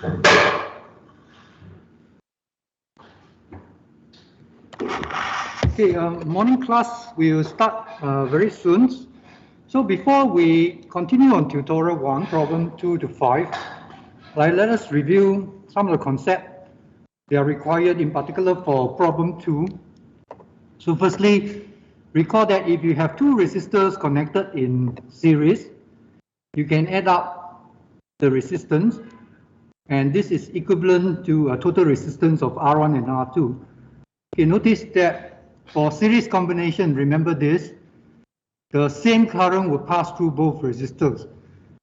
Okay, morning class will start very soon. So before we continue on tutorial 1, problem 2 to 5, let us review some of the concepts that are required in particular for problem 2. So firstly, recall that if you have two resistors connected in series, you can add up the resistance, and this is equivalent to a total resistance of R1 and R2. Okay, notice that for series combination, remember this, the same current will pass through both resistors,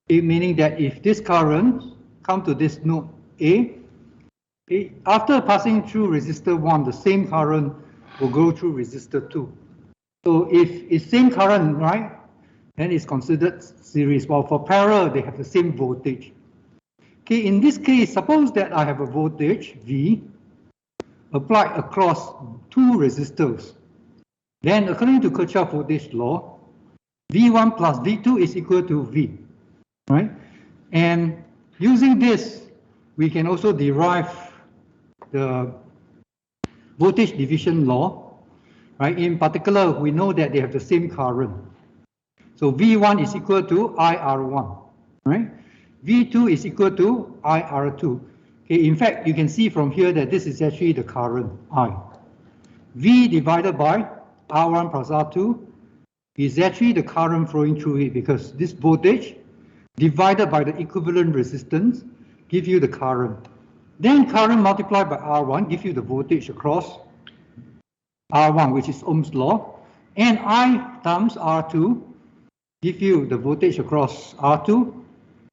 meaning that if this current comes to this node A, after passing through resistor 1, the same current will go through resistor 2. So if it's same current, right, then it's considered series. While for parallel, they have the same voltage. Okay, in this case, suppose that I have a voltage V applied across two resistors. Then according to Kirchhoff voltage law, V1 plus V2 is equal to V, right? And using this, we can also derive the voltage division law, right? In particular, we know that they have the same current. So V1 is equal to IR1, right? V2 is equal to IR2. Okay, in fact, you can see from here that this is actually the current, I. V divided by R1 plus R2 is actually the current flowing through it, because this voltage divided by the equivalent resistance give you the current. Then current multiplied by R1 give you the voltage across R1, which is Ohm's law, and I times R2 give you the voltage across R2,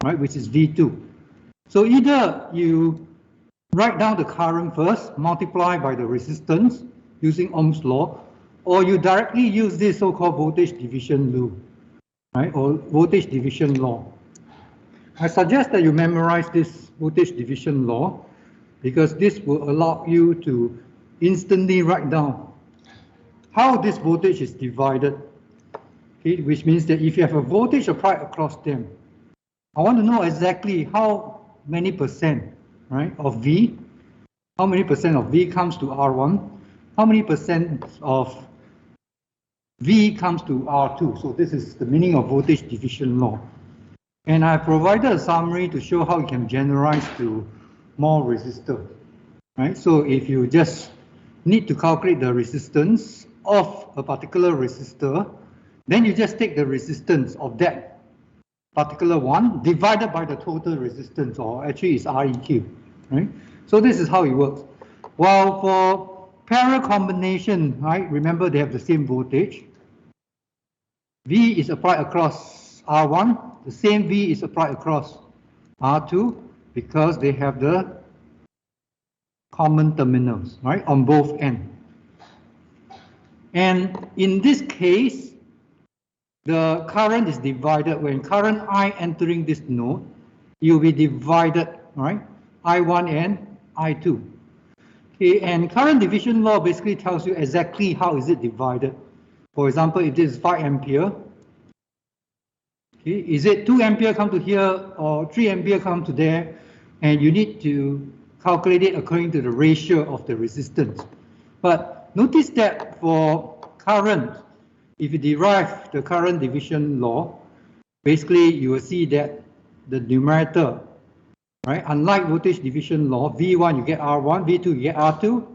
right, which is V2. So either you write down the current first, multiply by the resistance using Ohm's law, or you directly use this so-called voltage division rule, right, or voltage division law. I suggest that you memorize this voltage division law, because this will allow you to instantly write down how this voltage is divided, okay, which means that if you have a voltage applied across them, I want to know exactly how many percent, right, of V, how many percent of V comes to R1, how many percent of V comes to R2. So this is the meaning of voltage division law. And I provided a summary to show how you can generalize to more resistors, right? So if you just need to calculate the resistance of a particular resistor, then you just take the resistance of that particular one divided by the total resistance, or actually it's Req, right? So this is how it works. While for parallel combination, right, remember they have the same voltage. V is applied across R1, the same V is applied across R2, because they have the common terminals, right, on both ends. And in this case, the current is divided. When current I entering this node, it will be divided, right, I1 and I2. Okay, and current division law basically tells you exactly how is it divided. For example, if this is 5 ampere, okay, is it 2 ampere come to here or 3 ampere come to there? And you need to calculate it according to the ratio of the resistance. But notice that for current, if you derive the current division law, basically you will see that the numerator, right, unlike voltage division law, V1 you get R1, V2 you get R2,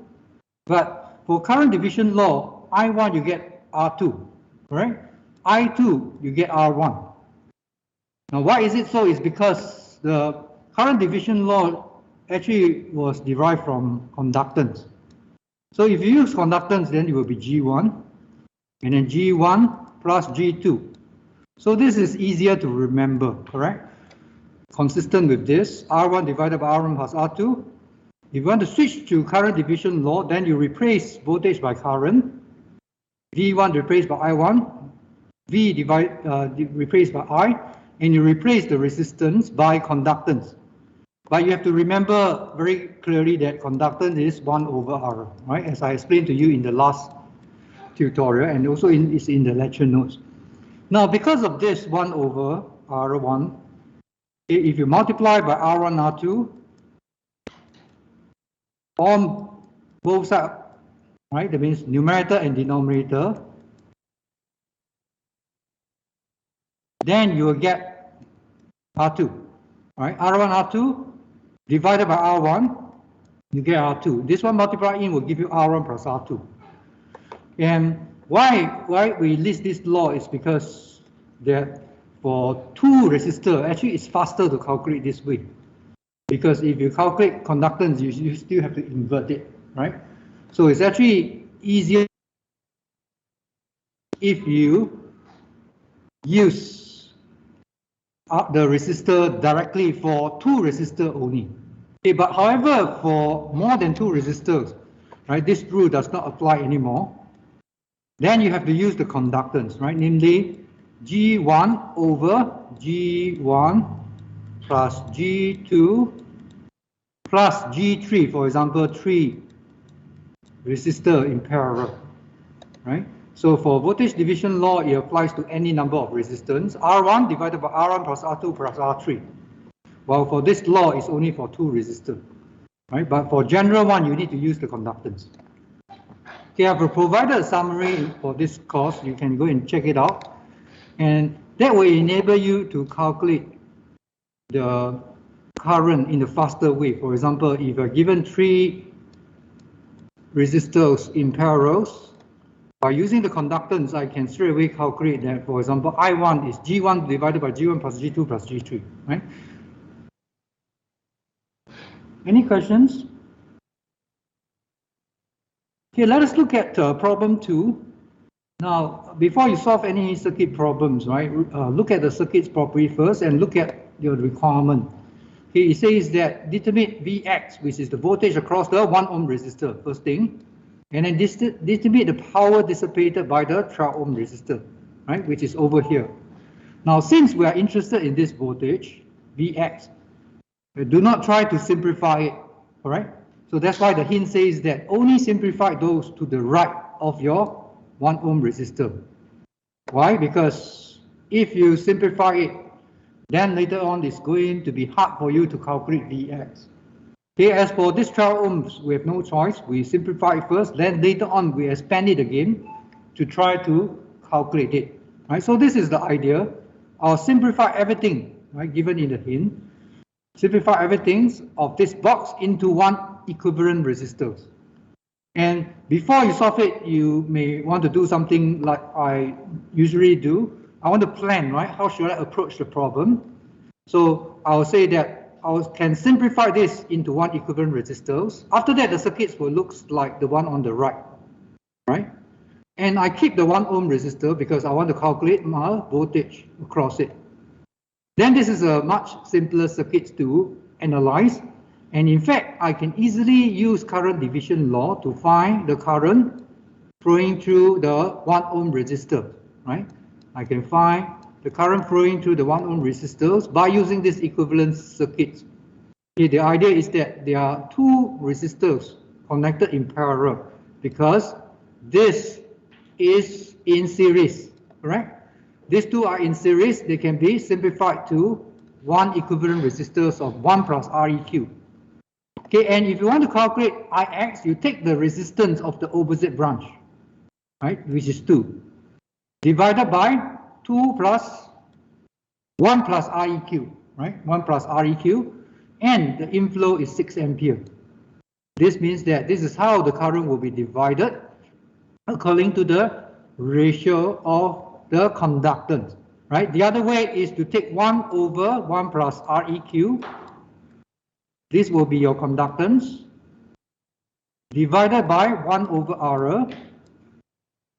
but for current division law, I1 you get R2, right? I2 you get R1. Now why is it so? It's because the current division law actually was derived from conductance. So if you use conductance, then it will be G1, and then G1 plus G2. So this is easier to remember, correct? Consistent with this, R1 divided by R1 plus R2. If you want to switch to current division law, then you replace voltage by current. V1 replaced by I1, V replaced by I, and you replace the resistance by conductance. But you have to remember very clearly that conductance is 1 over R, right? As I explained to you in the last tutorial, and also it's in the lecture notes. Now, because of this 1 over R1, if you multiply by R1, R2, on both sides, right? That means numerator and denominator. Then you will get R2, right? R1, R2 divided by R1, you get R2. This one multiplied in will give you R1 plus R2. And why we list this law is because that for two resistors, actually it's faster to calculate this way. Because if you calculate conductance, you still have to invert it, right? So it's actually easier if you use the resistor directly for two resistors only. Okay, but however, for more than two resistors, right, this rule does not apply anymore. Then you have to use the conductance, right? Namely, G1 over G1 plus G2 plus G3, for example, 3 resistor in parallel, right? So for voltage division law, it applies to any number of resistance, R1 divided by R1 plus R2 plus R3. While for this law, it's only for two resistors, right? But for general one, you need to use the conductance. Okay, I've provided a summary for this course. You can go and check it out. And that will enable you to calculate the current in a faster way. For example, if you're given 3 resistors in parallels, by using the conductance, I can straight away calculate that, for example, I1 is G1 divided by G1 plus G2 plus G3, right? Any questions? Okay, let us look at problem 2. Now, before you solve any circuit problems, right, look at the circuit's property first and look at your requirement. Okay, it says that determine Vx, which is the voltage across the 1 ohm resistor, first thing, and then determine the power dissipated by the 12 ohm resistor, right, which is over here. Now, since we are interested in this voltage, Vx, do not try to simplify it, all right? So that's why the hint says that only simplify those to the right of your 1 ohm resistor. Why? Because if you simplify it, then later on it's going to be hard for you to calculate Vx. Okay, as for this 12 ohms, we have no choice. We simplify it first, then later on we expand it again to try to calculate it. Right? So this is the idea. I'll simplify everything, right, given in the hint. Simplify everything of this box into one equivalent resistors. And before you solve it, you may want to do something like I usually do. I want to plan, right? How should I approach the problem? So I'll say that I can simplify this into one equivalent resistors. After that, the circuits will look like the one on the right, right? And I keep the 1 ohm resistor because I want to calculate my voltage across it. Then this is a much simpler circuit to analyze. And in fact, I can easily use current division law to find the current flowing through the 1 ohm resistor, right? I can find the current flowing through the 1 ohm resistors by using this equivalent circuit. Okay, the idea is that there are 2 resistors connected in parallel because this is in series, correct? These 2 are in series. They can be simplified to one equivalent resistors of 1 plus Req. Okay, and if you want to calculate Ix, you take the resistance of the opposite branch, right, which is 2, divided by 2 plus 1 plus Req, right, 1 plus Req, and the inflow is 6 ampere. This means that this is how the current will be divided according to the ratio of the conductance, right? The other way is to take 1 over 1 plus Req. This will be your conductance divided by 1 over R,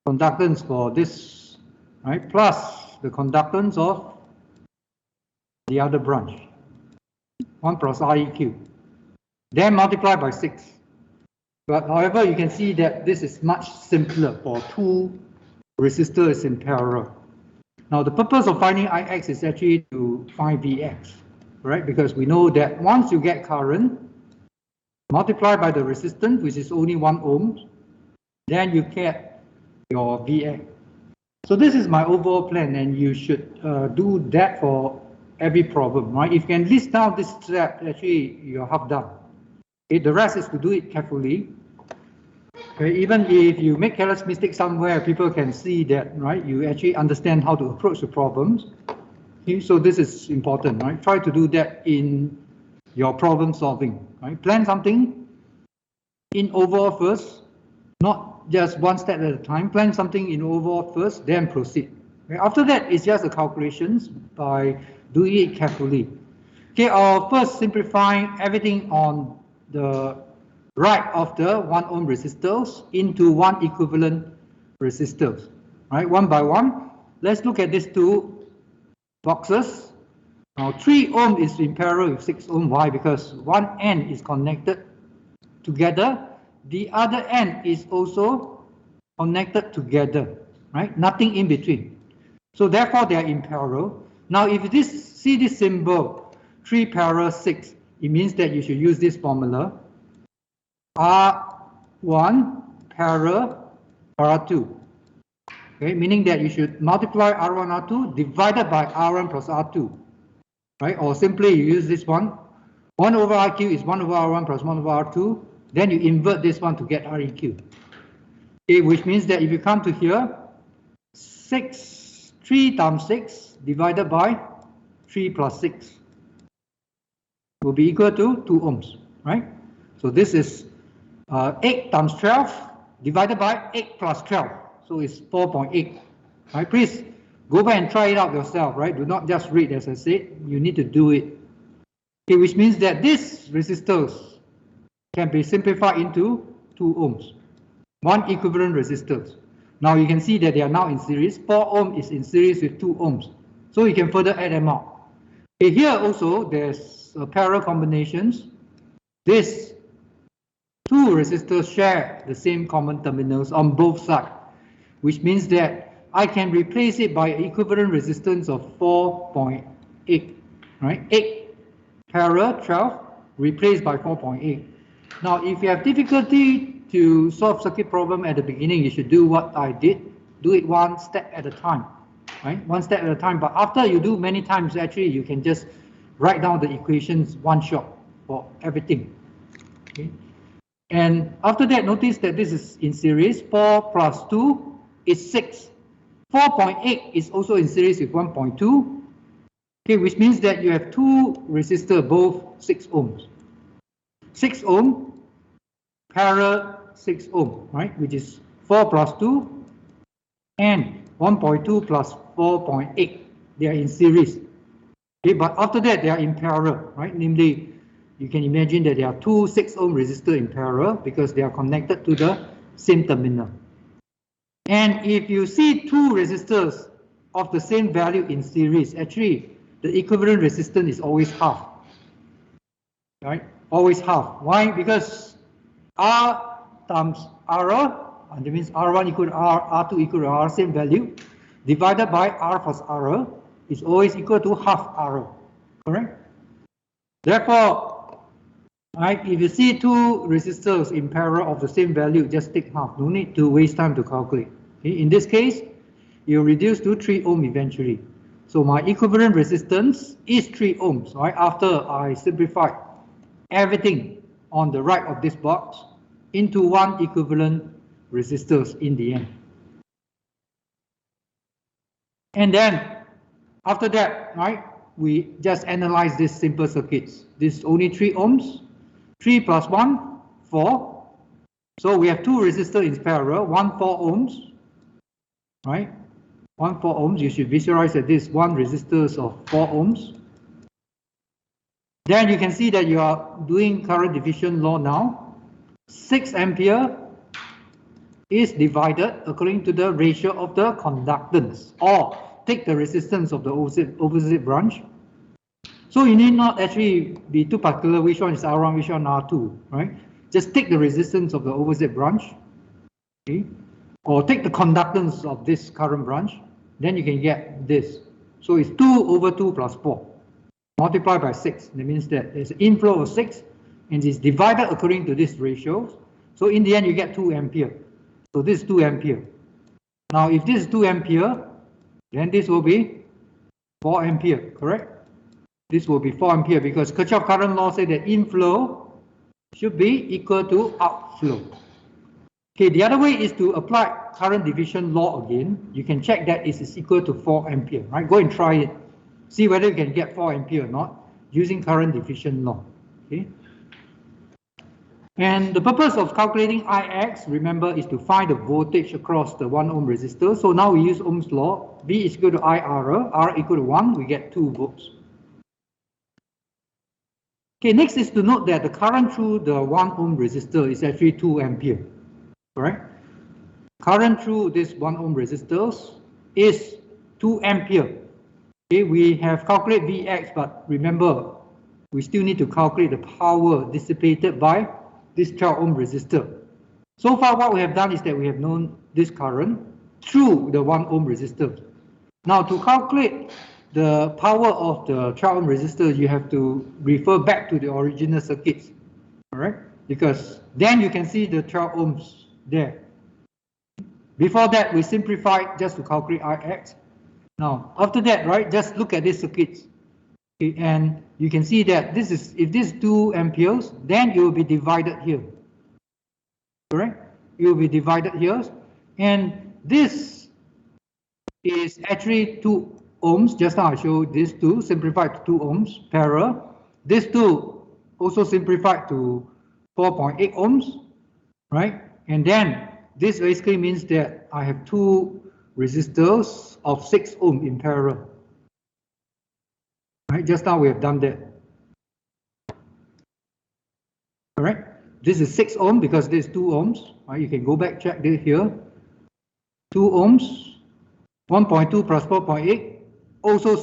conductance for this, right, plus the conductance of the other branch, 1 plus Req, then multiply by 6. But however, you can see that this is much simpler for 2 resistors in parallel. Now, the purpose of finding Ix is actually to find Vx, right? Because we know that once you get current, multiply by the resistance, which is only 1 ohm, then you get your Vx. So this is my overall plan, and you should do that for every problem, right? If you can list down this step, actually you're half done. Okay, the rest is to do it carefully. Okay, even if you make careless mistake somewhere, people can see that, right? You actually understand how to approach the problems. Okay, so this is important, right? Try to do that in your problem solving, right? Plan something in overall first, not just one step at a time. Plan something in overall first, then proceed. Okay, after that, it's just the calculations by doing it carefully. Okay, I'll first simplify everything on the right of the 1 ohm resistors into 1 equivalent resistors, right? One by one. Let's look at these two boxes. Now 3 ohm is in parallel with 6 ohm. Why? Because one end is connected together. The other end is also connected together, right? Nothing in between. So therefore they are in parallel. Now if you see this symbol, 3 parallel 6, it means that you should use this formula. R1 parallel R2. Okay, meaning that you should multiply R1, R2 divided by R1 plus R2. Right? Or simply you use this one. 1 over RQ is 1 over R1 plus 1 over R2. Then you invert this one to get REQ. Okay, which means that if you come to here, 3 times 6 divided by 3 plus 6 will be equal to 2 ohms, right? So this is 8 times 12 divided by 8 plus 12. So it's 4.8. Right? Please go back and try it out yourself, right? Do not just read as I said. You need to do it. Okay, which means that these resistors can be simplified into 2 ohms. 1 equivalent resistors. Now you can see that they are now in series. 4 ohm is in series with 2 ohms. So you can further add them up. Okay, here also there's parallel combinations. These 2 resistors share the same common terminals on both sides, which means that I can replace it by equivalent resistance of 4.8, right? 8 parallel 12 replaced by 4.8. Now, if you have difficulty to solve circuit problem at the beginning, you should do what I did. Do it one step at a time, right? One step at a time. But after you do many times, actually, you can just write down the equations one shot for everything. Okay? And after that, notice that this is in series. 4 plus 2 is 6. 4.8 is also in series with 1.2. Okay, which means that you have 2 resistors, both 6 ohms. 6 ohm parallel 6 ohm, right? Which is 4 plus 2 and 1.2 plus 4.8. They are in series. Okay, but after that, they are in parallel, right? Namely, you can imagine that there are 2 6 ohm resistors in parallel because they are connected to the same terminal. And if you see 2 resistors of the same value in series, actually the equivalent resistance is always half, right? Always half. Why? Because R times R, and that means R1 equal to R, R2 equal to R, same value, divided by R plus R is always equal to half R, correct? Therefore, right, if you see 2 resistors in parallel of the same value, just take half. No need to waste time to calculate. Okay? In this case, you reduce to 3 ohm eventually. So my equivalent resistance is 3 ohms, right? After I simplified everything on the right of this box into 1 equivalent resistors in the end. And then after that, right, we just analyze these simple circuits. This is only 3 ohms. 3 plus 1, 4. So we have 2 resistors in parallel, 1 4 ohms, right? 1 4 ohms. You should visualize that this 1 resistors of 4 ohms. Then you can see that you are doing current division law now. 6 ampere is divided according to the ratio of the conductance, or take the resistance of the opposite branch. So you need not actually be too particular which one is R1, which one R2, right? Just take the resistance of the opposite branch, okay? Or take the conductance of this current branch, then you can get this. So it's 2 over 2 plus 4, multiplied by 6. That means that there's an inflow of 6, and it's divided according to this ratio. So in the end, you get 2 ampere. So this is 2 ampere. Now, if this is 2 ampere, then this will be 4 ampere, correct? This will be 4 ampere because Kirchhoff current law said that inflow should be equal to outflow. Okay, the other way is to apply current division law again. You can check that it is equal to 4 ampere, right? Go and try it. See whether you can get 4 ampere or not using current division law. Okay. And the purpose of calculating Ix, remember, is to find the voltage across the 1 ohm resistor. So now we use Ohm's law. V is equal to IR, R equal to 1, we get 2 volts. Okay, next is to note that the current through the 1 ohm resistor is actually 2 ampere. Correct? Current through this 1 ohm resistors is 2 ampere. Okay, we have calculated Vx, but remember, we still need to calculate the power dissipated by this 12 ohm resistor. So far, what we have done is that we have known this current through the 1 ohm resistor. Now, to calculate the power of the 12 ohm resistor, you have to refer back to the original circuits. All right? Because then you can see the 12 ohms there. Before that, we simplified just to calculate Ix. Now, after that, right, just look at these circuits. Okay, and you can see that this is, if this is 2 amperes, then it will be divided here. Correct? It will be divided here. And this is actually 2 ohms. Just now I showed this 2 simplified to 2 ohms parallel. This 2 also simplified to 4.8 ohms, right? And then this basically means that I have 2 resistors of 6 ohm in parallel. Right? Just now we have done that. All right. This is 6 ohm because this is 2 ohms. Right? You can go back, check this here. 2 ohms, 1.2 plus 4.8, also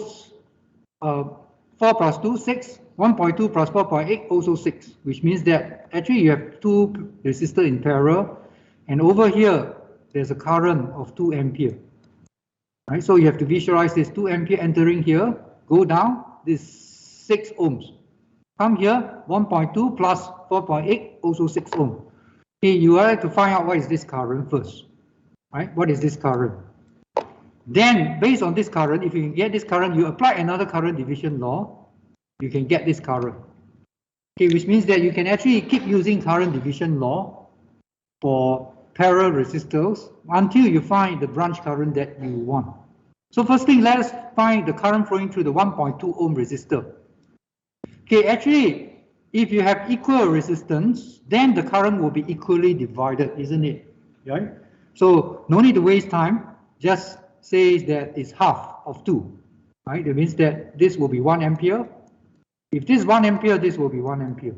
4 plus 2, 6. 1.2 plus 4.8, also 6, which means that actually you have 2 resistors in parallel. And over here, there's a current of 2 ampere. Right? So you have to visualize this 2 ampere entering here, go down, this 6 ohms. Come here, 1.2 plus 4.8, also 6 ohm. Okay, you have to find out what is this current first. Right? What is this current? Then, based on this current, if you can get this current, you apply another current division law, you can get this current. Okay, which means that you can actually keep using current division law for parallel resistors until you find the branch current that you want. So first thing, let us find the current flowing through the 1.2 ohm resistor. Okay, actually, if you have equal resistance, then the current will be equally divided, isn't it? Right? So no need to waste time, just say that it's half of 2. Right? That means that this will be 1 ampere. If this is 1 ampere, this will be 1 ampere.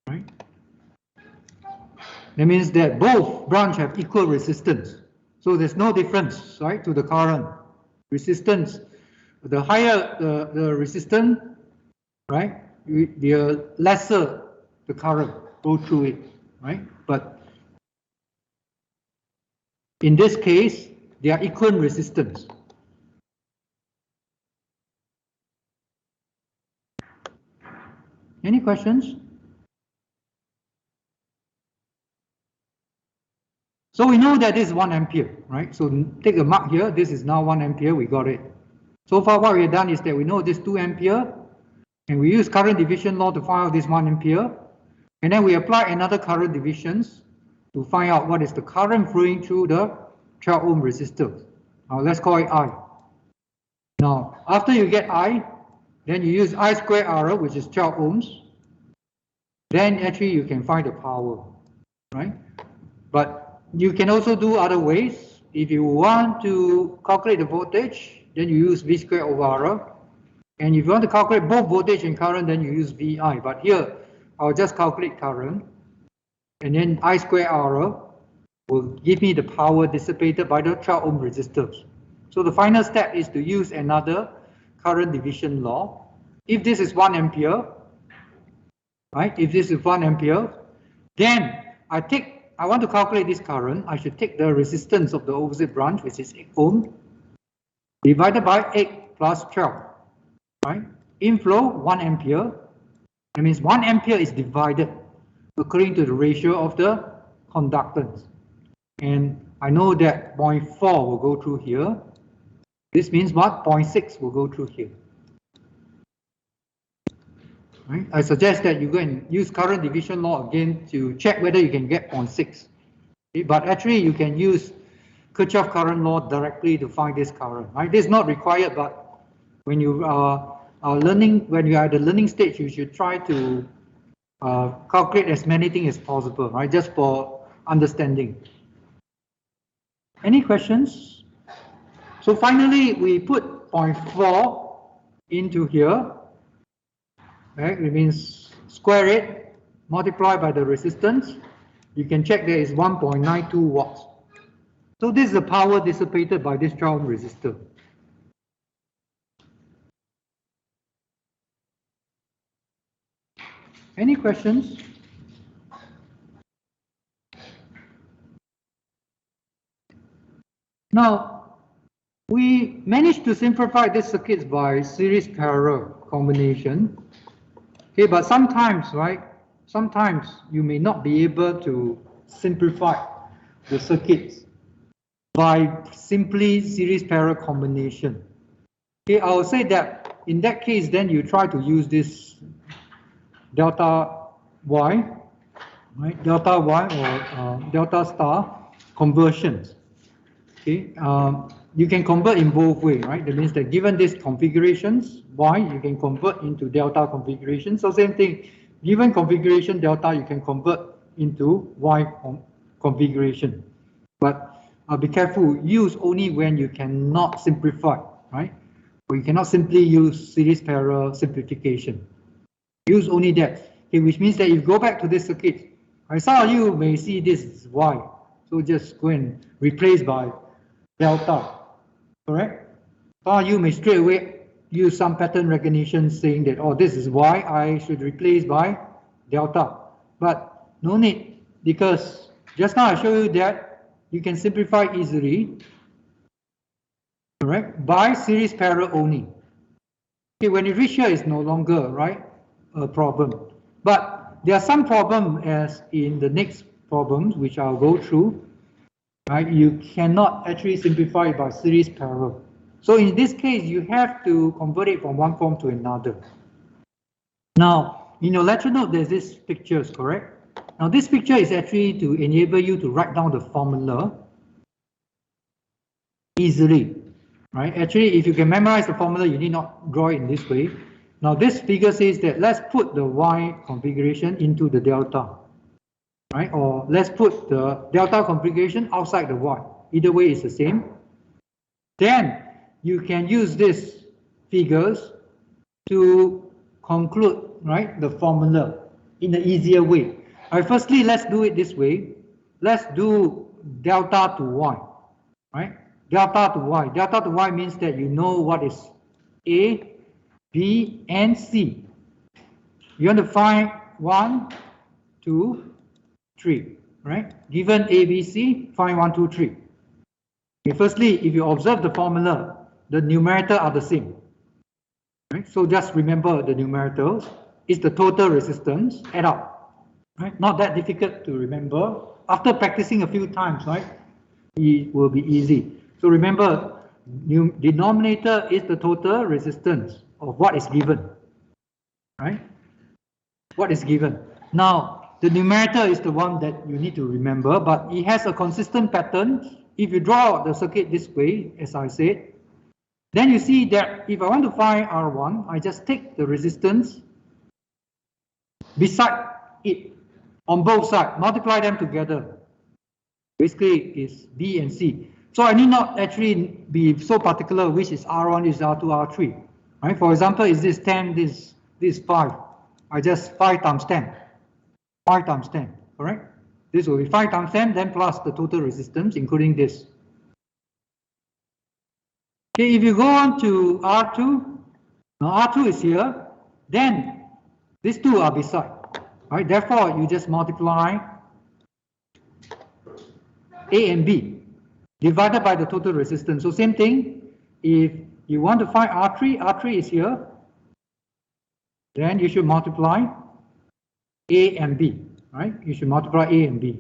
Right? That means that both branches have equal resistance. So there's no difference, right, to the current. Resistance, the higher the resistance, right, the lesser the current go through it, right? But in this case, they are equal resistance. Any questions? So we know that this is 1 ampere, right? So take a mark here. This is now 1 ampere. We got it. So far, what we have done is that we know this 2 ampere, and we use current division law to find out this 1 ampere, and then we apply another current divisions to find out what is the current flowing through the 12 ohm resistor. Now let's call it I. Now, after you get I, then you use I squared R, which is 12 ohms. Then actually you can find the power, right? But you can also do other ways. If you want to calculate the voltage, then you use V squared over R. And if you want to calculate both voltage and current, then you use VI. But here, I'll just calculate current. And then I squared R will give me the power dissipated by the 12 ohm resistors. So the final step is to use another current division law. If this is 1 ampere, right? If this is 1 ampere, then I want to calculate this current. I should take the resistance of the opposite branch, which is 8 ohm, divided by 8 plus 12, right? Inflow 1 ampere. That means 1 ampere is divided according to the ratio of the conductance. And I know that 0.4 will go through here. This means what? 0.6 will go through here. Right? I suggest that you go and use current division law again to check whether you can get 0.6. Okay? But actually, you can use Kirchhoff current law directly to find this current. Right? This is not required, but when you are learning, when you are at the learning stage, you should try to calculate as many things as possible, right? Just for understanding. Any questions? So finally, we put 0.4 into here. Right? It means square it, multiply by the resistance. You can check there is 1.92 watts. So this is the power dissipated by this 12 ohm resistor. Any questions? Now, we managed to simplify these circuits by series parallel combination. Okay, but sometimes, right, sometimes you may not be able to simplify the circuits by simply series parallel combination. Okay, I will say that in that case, then you try to use this delta Y, right, delta Y or delta star conversions. Okay, you can convert in both ways, right? That means that given these configurations, Y, you can convert into delta configuration. So same thing, given configuration delta, you can convert into Y configuration. But be careful, use only when you cannot simplify, right? Or you cannot simply use series parallel simplification. Use only that, okay, which means that if you go back to this circuit, some of you may see this is Y. So just go and replace by delta, correct? Some of you may straight away use some pattern recognition saying that, oh, this is Y, I should replace by delta. But no need, because just now I showed you that you can simplify easily, correct, by series parallel only. Okay, when you reach here, it's no longer, right, a problem. But there are some problems as in the next problems, which I'll go through, right? You cannot actually simplify it by series parallel. So in this case, you have to convert it from one form to another. Now, in your lecture note, there's this pictures, correct? Now, this picture is actually to enable you to write down the formula easily, right? Actually, if you can memorize the formula, you need not draw it in this way. Now, this figure says that let's put the Y configuration into the delta, right? Or let's put the delta configuration outside the Y. Either way is the same. Then you can use these figures to conclude, right, the formula in an easier way. All right, firstly, let's do it this way. Let's do delta to Y, right? Delta to Y. Delta to Y means that you know what is A, B, and C. You want to find 1, 2, 3, right? Given A, B, C, find 1, 2, 3. Okay, firstly, if you observe the formula, the numerator are the same. Right? So just remember the numerators is the total resistance, add up. Right? Not that difficult to remember. After practicing a few times, right, it will be easy. So remember, denominator is the total resistance of what is given. Right? What is given. Now, the numerator is the one that you need to remember, but it has a consistent pattern. If you draw the circuit this way, as I said, then you see that if I want to find R1, I just take the resistance beside it on both sides, multiply them together. Basically, it's B and C. So I need not actually be so particular which is R1, is R2, R3. Right? For example, is this 10, this is 5. I just 5 times 10. 5 times 10, correct? This will be 5 times 10, then plus the total resistance, including this. Okay, if you go on to R2, now R2 is here, then these two are beside, right? Therefore, you just multiply A and B divided by the total resistance. So same thing, if you want to find R3, R3 is here, then you should multiply A and B, right? You should multiply A and B.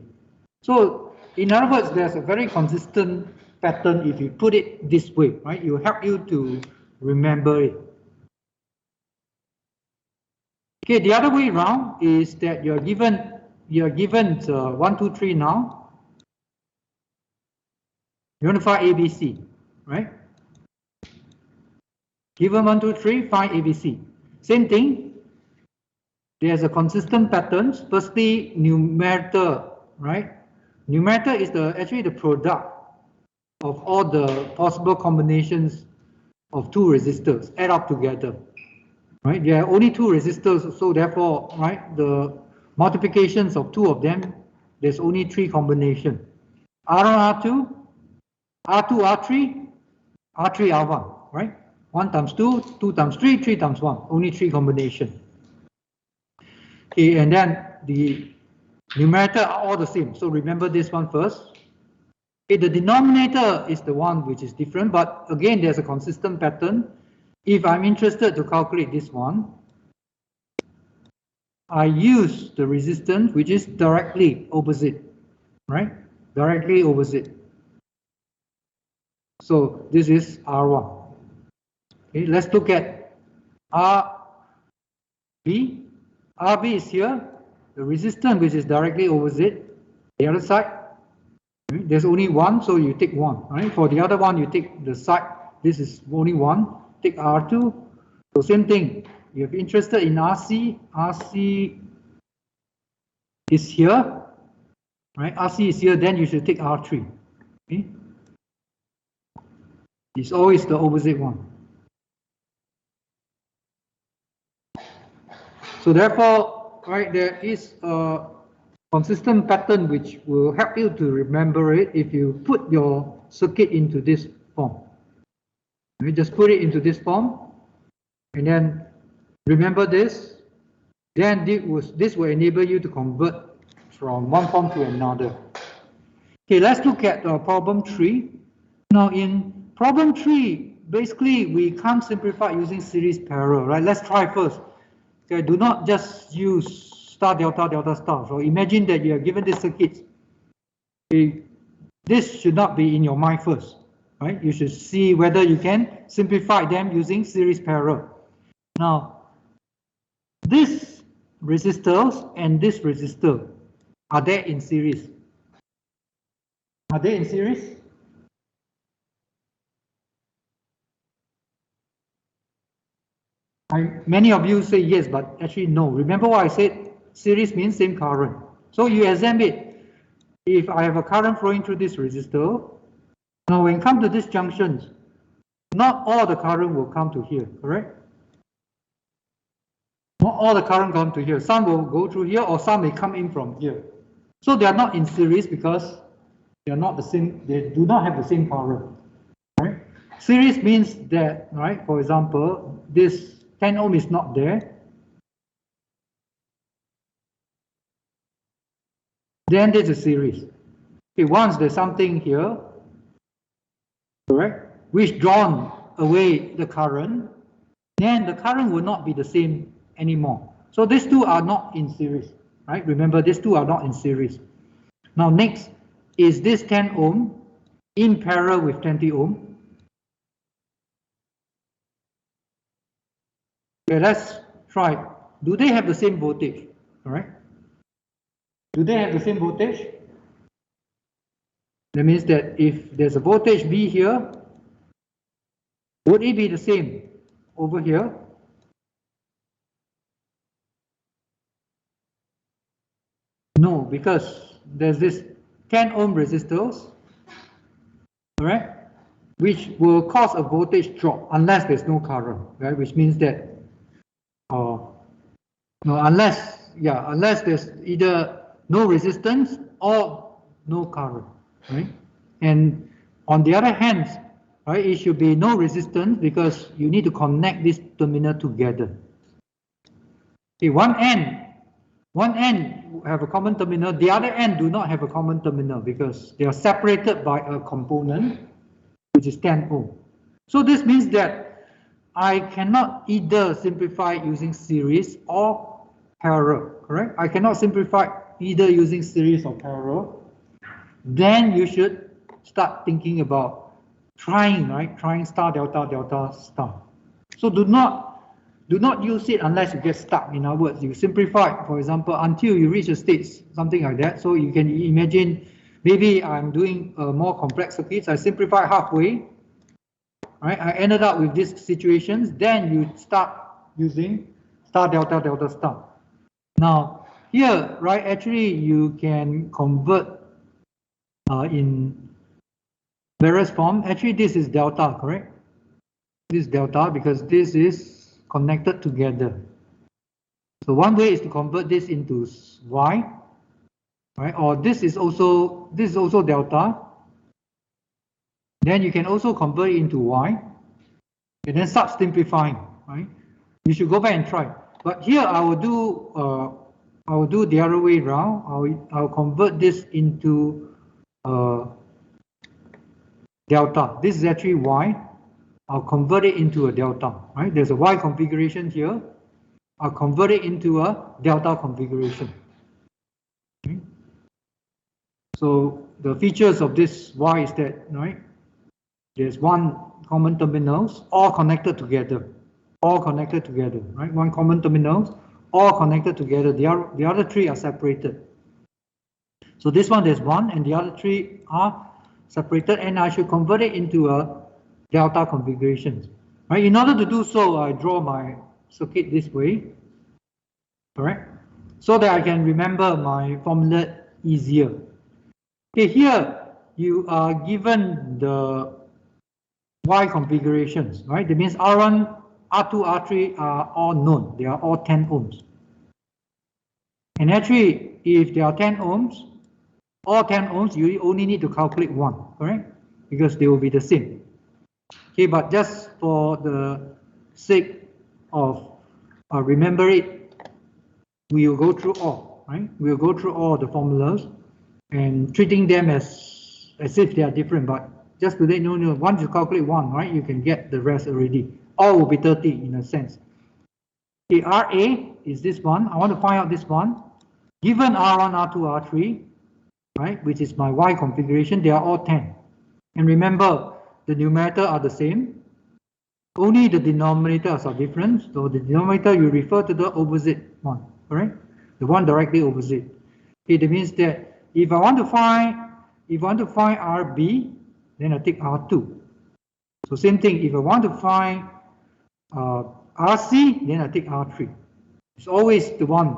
So in other words, there's a very consistent pattern if you put it this way, right? It will help you to remember it. Okay, the other way around is that you're given 1, 2, 3 now. You want to find ABC, right? Given 1, 2, 3, find ABC. Same thing. There's a consistent pattern. Firstly, numerator, right? Numerator is actually the product of all the possible combinations of two resistors add up together, right? There are only two resistors, so therefore, right, the multiplications of two of them, there's only three combinations. R1, R2, R2, R3, R3, R1, right? 1 times 2, 2 times 3, 3 times 1, only three combinations. Okay, and then the numerator are all the same, so remember this one first. Okay, the denominator is the one which is different, but again, there's a consistent pattern. If I'm interested to calculate this one, I use the resistance which is directly opposite, right? Directly opposite. So this is R1. Okay, let's look at RB. RB is here. The resistance which is directly opposite, the other side. Okay, there's only one, so you take one. Right? For the other one, you take the side. This is only one. Take R2. So same thing. If you're interested in RC, RC is here, right? RC is here, then you should take R3. Okay? It's always the opposite one. So therefore, right, there is a consistent pattern which will help you to remember it if you put your circuit into this form. You just put it into this form, and then remember this. Then this will enable you to convert from one form to another. Okay, let's look at problem 3. Now in problem 3, basically we can't simplify using series parallel, right? Let's try first. Okay, do not just use star delta delta star. So imagine that you are given this circuit. Okay, this should not be in your mind first, right? You should see whether you can simplify them using series parallel. Now, this resistors and this resistor, are they in series? Are they in series? Many of you say yes, but actually no. Remember what I said? Series means same current. So you examine it. If I have a current flowing through this resistor, now when it comes to these junctions, not all the current will come to here, correct? Not all the current come to here. Some will go through here, or some may come in from here. So they are not in series because they are not the same. They do not have the same current. Right? Series means that, right? For example, this 10 ohm is not there. Then there's a series. Okay, once there's something here, correct, which drawn away the current, then the current will not be the same anymore. So these two are not in series, right? Remember, these two are not in series. Now next, is this 10 ohm in parallel with 20 ohm? Okay, let's try. Do they have the same voltage? All right. Do they have the same voltage? That means that if there's a voltage V here, would it be the same over here? No, because there's this 10 ohm resistors, all right, which will cause a voltage drop unless there's no current, right? Which means that, no, unless there's either no resistance or no current, right? And on the other hand, right, it should be no resistance because you need to connect this terminal together. Okay, one end have a common terminal, the other end do not have a common terminal because they are separated by a component which is 10 ohm. So this means that I cannot either simplify using series or parallel, correct? I cannot simplify either using series or parallel. Then you should start thinking about trying, right? Trying star delta delta star. So do not do not use it unless you get stuck. In other words, you simplify, for example, until you reach a state, something like that. So you can imagine, maybe I'm doing more complex circuits. I simplify halfway, right? I ended up with these situations. Then you start using star delta delta star. Now here, right? Actually, you can convert in various form. Actually, this is delta, correct? This is delta because this is connected together. So one way is to convert this into y, right? Or this is also delta. Then you can also convert it into y, and then start simplifying, right? You should go back and try. But here I will do the other way around. I'll convert this into delta. This is actually y. I'll convert it into a delta, right? There's a y configuration here. I'll convert it into a delta configuration. Okay. So the features of this y is that, right? There's one common terminals, all connected together, right? One common terminals, all connected together. The other three are separated. So this one, there's one, and the other three are separated, and I should convert it into a delta configuration. Right? In order to do so, I draw my circuit this way, correct? So that I can remember my formula easier. Okay, here you are given the Y configurations, right? That means R1, R2, R3 are all known. They are all 10 ohms. And actually, if there are 10 ohms, all 10 ohms, you only need to calculate one, correct? Because they will be the same. Okay, but just for the sake of remember it, we will go through all, right? We will go through all the formulas and treating them as if they are different, but just to let you know, once you calculate one, right, you can get the rest already. All will be 30 in a sense. Okay, RA is this one. I want to find out this one. Given R1, R2, R3, right, which is my Y configuration, they are all 10. And remember, the numerator are the same. Only the denominators are different. So the denominator, you refer to the opposite one, correct? The one directly opposite. Okay, that means that if I want to find RB, then I take R2. So same thing, if I want to find RC, then I take R3. It's always the one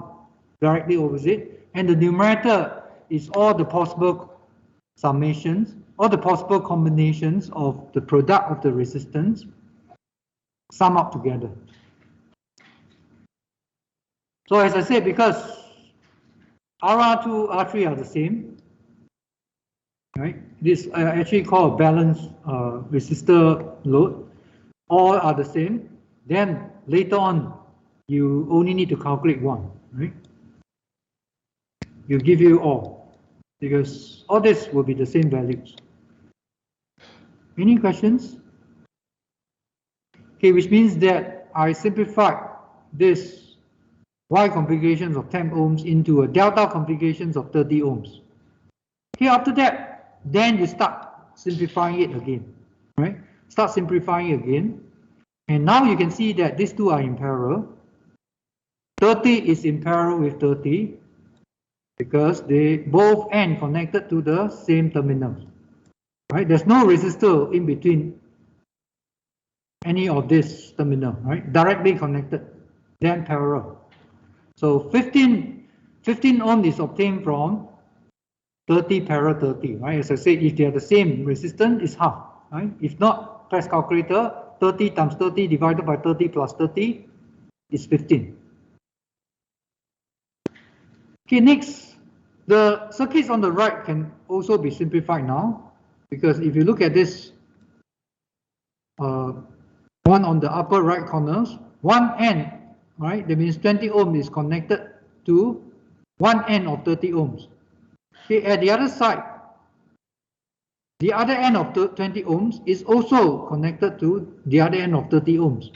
directly opposite, and the numerator is all the possible summations, all the possible combinations of the product of the resistance sum up together. So as I said, because R2, R3 are the same, right? This I actually call a balanced resistor load. All are the same. Then later on, you only need to calculate one, right? You give you all, because all this will be the same values. Any questions? Okay, which means that I simplified this Y configurations of 10 ohms into a delta configurations of 30 ohms. Okay, after that, then you start simplifying it again, right? Start simplifying it again. And now you can see that these two are in parallel. 30 is in parallel with 30 because they both end connected to the same terminal, right? There's no resistor in between any of this terminal, right? Directly connected, then parallel. So 15 ohm is obtained from 30 parallel 30, right? As I said, if they are the same resistance, it's half, right? If not, press calculator, 30 times 30 divided by 30 plus 30 is 15. Okay, next, the circuits on the right can also be simplified now, because if you look at this one on the upper right corners, one end, right, that means 20 ohm is connected to one end of 30 ohms. Okay, at the other side, the other end of 20 ohms is also connected to the other end of 30 ohms.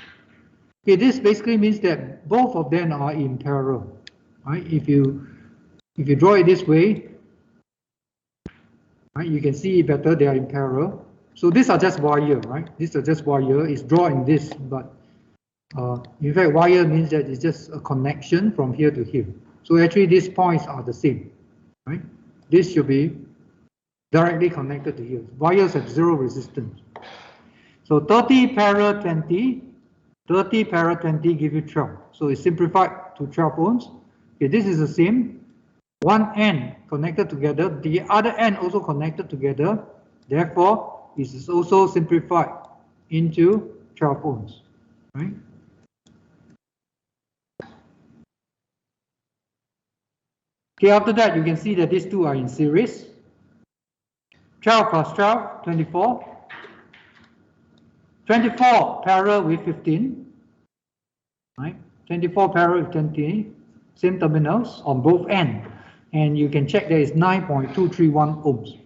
Okay, this basically means that both of them are in parallel, right? If you draw it this way, right, you can see it better, they are in parallel. So these are just wire, right? These are just wire, it's drawn in this, but In fact, wire means that it's just a connection from here to here. So actually these points are the same, right? This should be directly connected to here. Wires have zero resistance. So 30 parallel 20, 30 parallel 20 give you 12. So it's simplified to 12 ohms. Okay, this is the same. One end connected together, the other end also connected together. Therefore, this is also simplified into 12 ohms, right? Okay, after that, you can see that these two are in series. 12 plus 12, 24. 24 parallel with 15, right? 24 parallel with 20, same terminals on both ends. And you can check there is 9.231 ohms.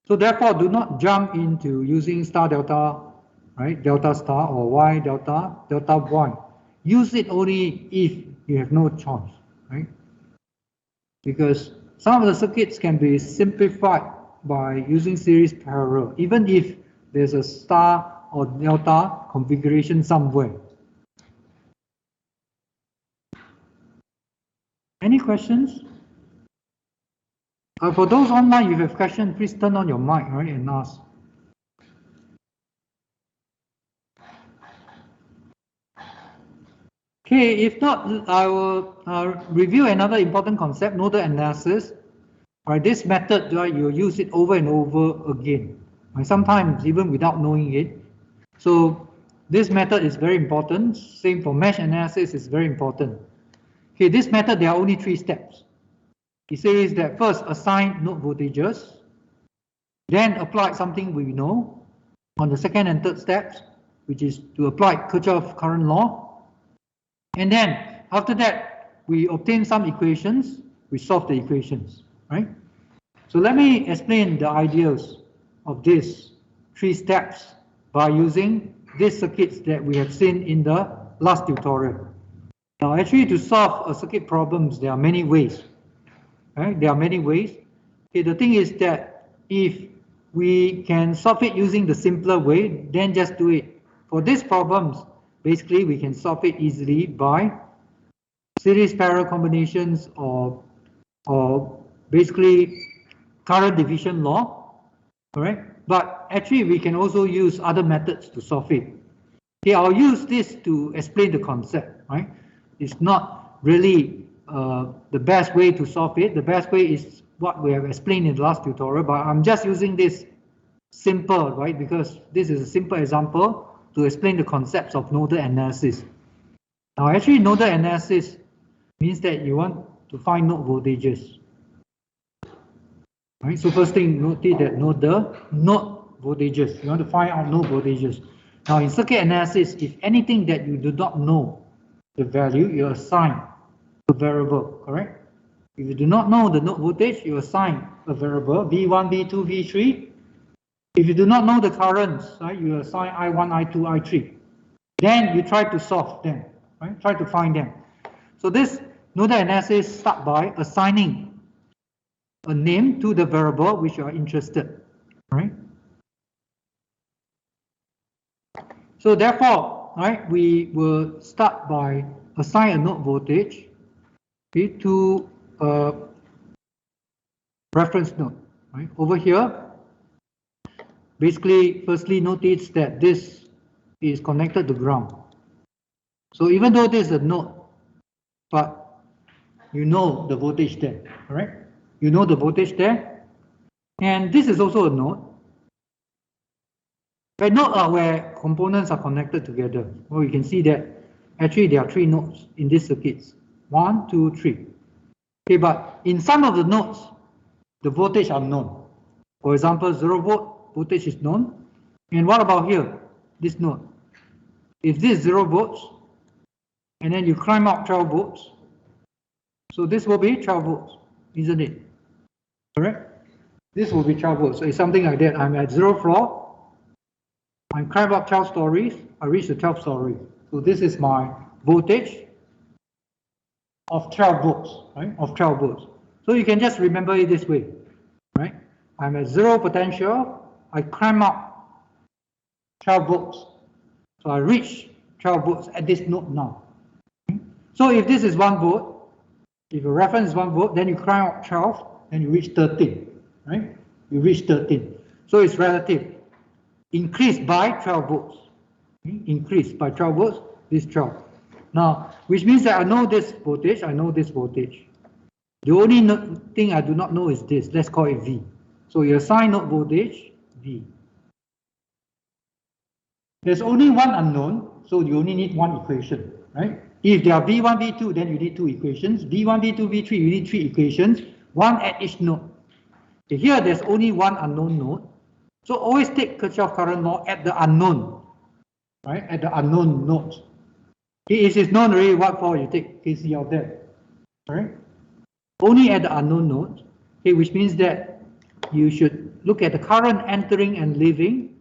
So therefore, do not jump into using star delta, right? Delta star or Y delta, delta Y. Use it only if you have no choice, right? Because some of the circuits can be simplified by using series parallel, even if there's a star or delta configuration somewhere. Any questions? For those online, if you have questions, please turn on your mic, right, and ask. Okay, if not, I will review another important concept, nodal analysis. Right, this method, right, you use it over and over again, right, sometimes even without knowing it. So this method is very important. Same for mesh analysis is very important. Okay, this method, there are only 3 steps. It says that first assign node voltages, then apply something we know on the second and third steps, which is to apply Kirchhoff current law. And then after that, we obtain some equations, we solve the equations, right? So let me explain the ideas of these 3 steps by using these circuits that we have seen in the last tutorial. Now, actually, to solve a circuit problems, there are many ways, right? There are many ways. Okay, the thing is that if we can solve it using the simpler way, then just do it. For these problems, basically, we can solve it easily by series parallel combinations or basically current division law, correct? But actually, we can also use other methods to solve it. Okay, I'll use this to explain the concept, right? It's not really the best way to solve it. The best way is what we have explained in the last tutorial, but I'm just using this simple, right? Because this is a simple example to explain the concepts of nodal analysis. Now, actually, nodal analysis means that you want to find node voltages. Right, so first thing, notice that node voltages. You want to find out node voltages. Now in circuit analysis, if anything that you do not know the value, you assign a variable, correct? If you do not know the node voltage, you assign a variable, V1, V2, V3. If you do not know the currents, right, you assign I1, I2, I3. Then you try to solve them, right? Try to find them. So this nodal analysis starts by assigning a name to the variable which you are interested, right? So therefore, right, we will start by assign a node voltage, okay, to a reference node, right? Over here, basically, firstly notice that this is connected to ground. So even though this is a node, but you know the voltage there, correct? You know the voltage there, and this is also a node. But nodes where components are connected together. Well, you can see that actually there are 3 nodes in these circuits. 1, 2, 3. Okay, but in some of the nodes, the voltage are known. For example, 0 volt voltage is known. And what about here, this node? If this is 0 volts, and then you climb up 12 volts, so this will be 12 volts, isn't it? Correct? This will be 12 volts. So it's something like that. I'm at 0 floor. I climb up 12 stories, I reach the 12th story. So this is my voltage of 12 volts, right? Of 12 volts. So you can just remember it this way, right? I'm at 0 potential, I climb up 12 volts. So I reach 12 volts at this node now. So if this is 1 volt, if your reference is 1 volt, then you climb up 12, then you reach 13, right? You reach 13. So it's relative. Increased by 12 volts. Increased by 12 volts, this 12. Now, which means that I know this voltage, I know this voltage. The only thing I do not know is this. Let's call it V. So you assign node voltage, V. There's only one unknown, so you only need one equation, right? If there are V1, V2, then you need two equations. V1, V2, V3, you need three equations, one at each node. Okay, here, there's only one unknown node. So always take Kirchhoff current law at the unknown, right? At the unknown node. Okay, if it's known already, what for? You take KCL there, right? Only at the unknown node, okay, which means that you should look at the current entering and leaving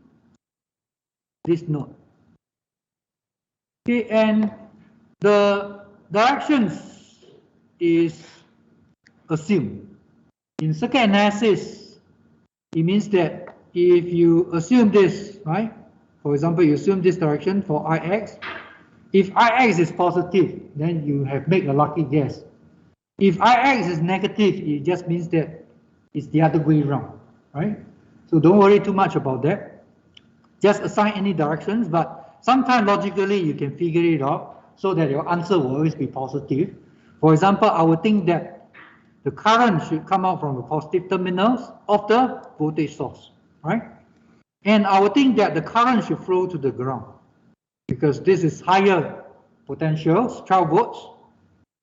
this node. Okay, and the directions is assumed. In circuit analysis, it means that if you assume this, right? For example, you assume this direction for Ix. If Ix is positive, then you have made a lucky guess. If Ix is negative, it just means that it's the other way around, right? So don't worry too much about that. Just assign any directions, but sometimes logically you can figure it out so that your answer will always be positive. For example, I would think that the current should come out from the positive terminals of the voltage source, right? And I would think that the current should flow to the ground because this is higher potentials, 12 volts.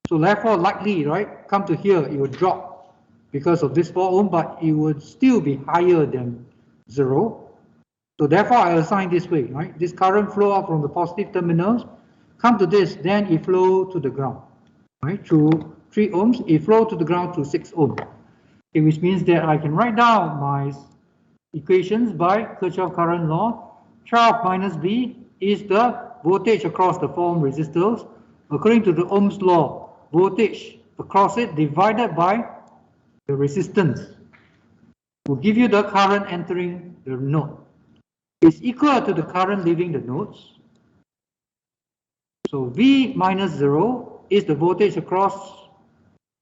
So therefore, likely, right, come to here, it will drop because of this 4 ohm, but it would still be higher than 0. So therefore, I assign this way, right? This current flow out from the positive terminals, come to this, then it flow to the ground, right? Through 3 ohms, it flow to the ground through 6 ohms. Okay, which means that I can write down my equations by Kirchhoff current law. 12 minus V is the voltage across the 4 ohm resistors. According to the Ohm's law, voltage across it divided by the resistance will give you the current entering the node. It's equal to the current leaving the nodes. So V minus 0 is the voltage across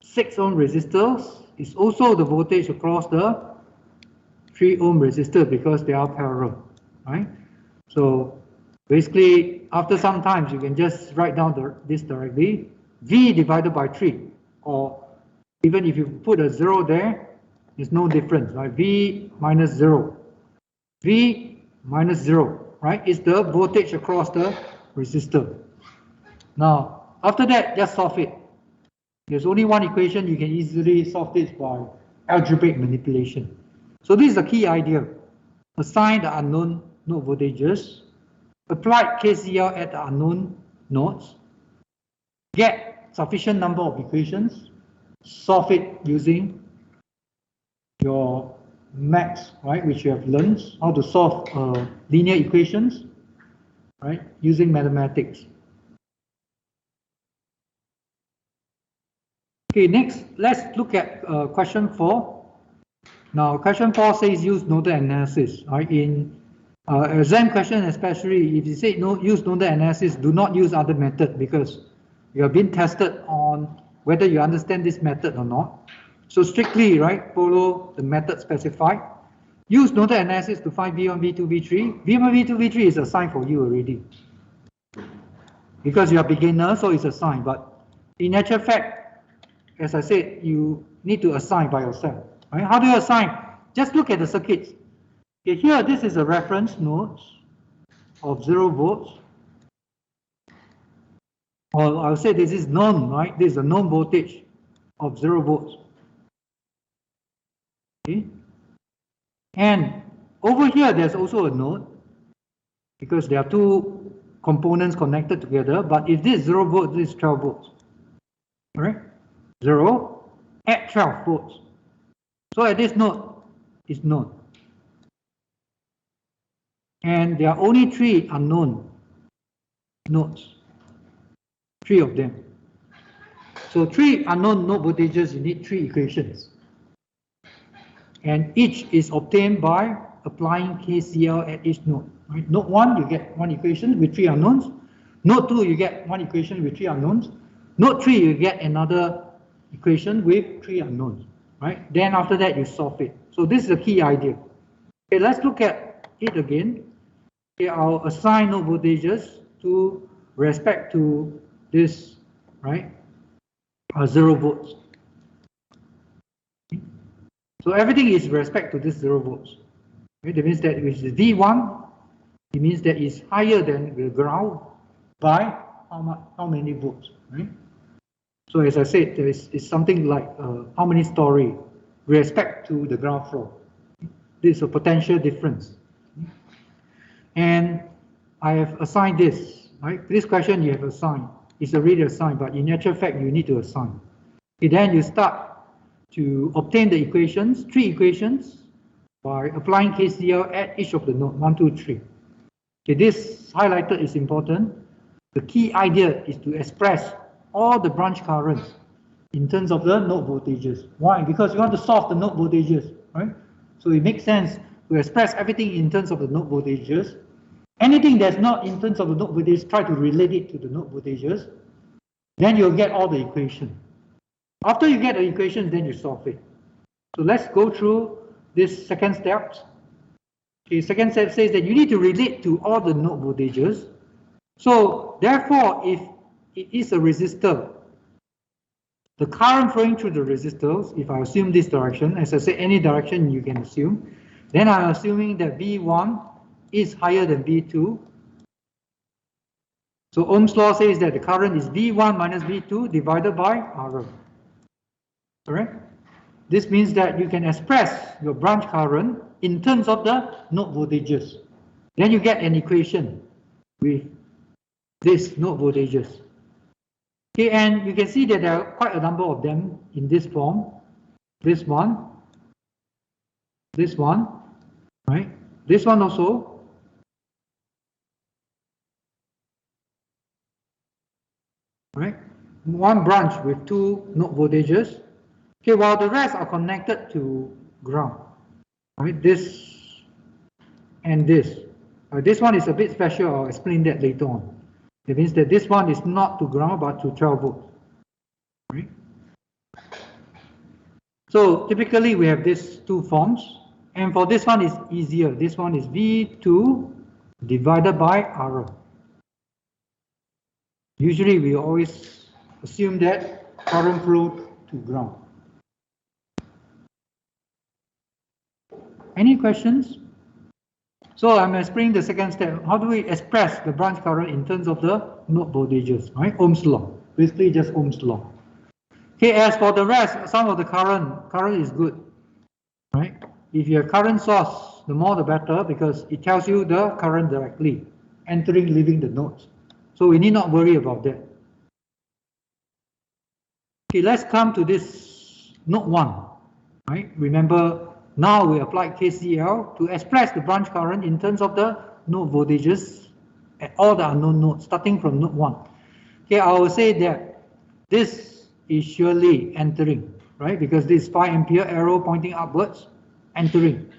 6 ohm resistors. It's also the voltage across the 3 ohm resistor because they are parallel, right? So basically, after some time, you can just write down this directly. V divided by 3, or even if you put a 0 there, there's no difference, right? V minus 0. V minus 0, right, is the voltage across the resistor. Now, after that, just solve it. There's only one equation, you can easily solve this by algebraic manipulation. So this is the key idea. Assign the unknown node voltages, apply KCL at the unknown nodes, get sufficient number of equations, solve it using your maths, right, which you have learned how to solve linear equations, right, using mathematics. Okay, next, let's look at question 4. Now, question 4 says use nodal analysis. Right? In exam question, especially if you say no, use nodal analysis, do not use other method because you have been tested on whether you understand this method or not. So strictly, right, follow the method specified. Use nodal analysis to find V1, V2, V3. V1, V2, V3 is assigned for you already because you are beginner, so it's assigned. But in actual fact, as I said, you need to assign by yourself. Right? How do you assign? Just look at the circuits. Okay, here, this is a reference node of 0 volts. Or I'll say this is known, right? This is a known voltage of 0 volts. Okay. And over here, there's also a node because there are two components connected together. But if this is 0 volts, this is 12 volts. All right? 0 at 12 volts. So at this node is known. And there are only 3 unknown nodes. 3 of them. So 3 unknown node voltages, you need 3 equations. And each is obtained by applying KCL at each node. Right? Node 1, you get one equation with 3 unknowns. Node 2, you get one equation with 3 unknowns. Node 3, you get another equation with 3 unknowns. Right? Then after that, you solve it. So this is the key idea. Okay, let's look at it again. Okay, I'll assign node voltages to respect to this, right? 0 volts. So everything is respect to this 0 volts. Okay, that means that if it's V1, it means that it's higher than the ground by how many volts, right? So as I said, there is something like how many story with respect to the ground floor. This is a potential difference. And I have assigned this, right? This question you have assigned. It's already assigned, but in actual fact, you need to assign. Okay, then you start to obtain the equations, 3 equations, by applying KCL at each of the nodes, 1, 2, 3. Okay, this highlighted is important. The key idea is to express all the branch currents in terms of the node voltages. Why? Because you want to solve the node voltages, right? So it makes sense to express everything in terms of the node voltages. Anything that's not in terms of the node voltages, try to relate it to the node voltages. Then you'll get all the equation. After you get the equation, then you solve it. So let's go through this second step. Okay, second step says that you need to relate to all the node voltages. So therefore, if it is a resistor, the current flowing through the resistors, if I assume this direction, as I say, any direction you can assume, then I'm assuming that V1 is higher than V2. So Ohm's law says that the current is V1 minus V2 divided by R. Correct? This means that you can express your branch current in terms of the node voltages. Then you get an equation with this node voltages. Okay, and you can see that there are quite a number of them in this form. This one, right? This one also. Right? One branch with 2 node voltages. Okay, while the rest are connected to ground. Right? This and this. This one is a bit special. I'll explain that later on. It means that this one is not to ground but to 12 volts. Right? So typically we have these 2 forms, and for this one is easier. This one is V2 divided by R. Usually we always assume that current flow to ground. Any questions? So I'm explaining the second step. How do we express the branch current in terms of the node voltages, right? Ohm's law, basically just Ohm's law. Okay, as for the rest, some of the current is good, right? If you have current source, the more the better, because it tells you the current directly, entering, leaving the nodes. So we need not worry about that. Okay, let's come to this node 1, right? Remember, now we apply KCL to express the branch current in terms of the node voltages at all the unknown nodes, starting from node 1. Okay, I will say that this is surely entering, right? Because this 5 ampere arrow pointing upwards, entering.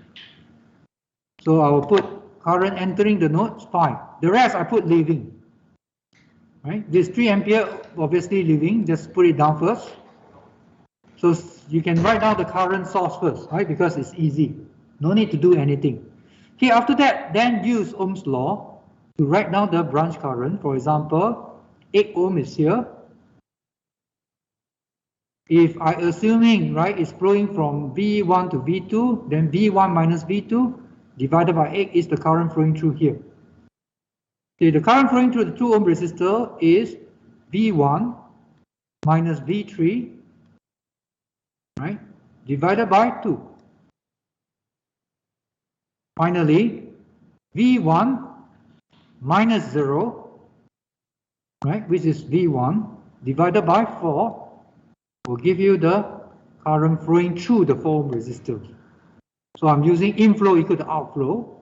So I will put current entering the nodes 5. The rest I put leaving. Right? This 3 ampere obviously leaving, just put it down first. So you can write down the current source first, right? Because it's easy. No need to do anything. Okay, after that, then use Ohm's law to write down the branch current. For example, 8 ohm is here. If I assuming, right, it's flowing from V1 to V2, then V1 minus V2 divided by 8 is the current flowing through here. Okay, the current flowing through the 2 ohm resistor is V1 minus V3, right, divided by 2. Finally, V1 minus 0, right, which is V1 divided by 4 will give you the current flowing through the 4 ohm resistor. So I'm using inflow equal to outflow.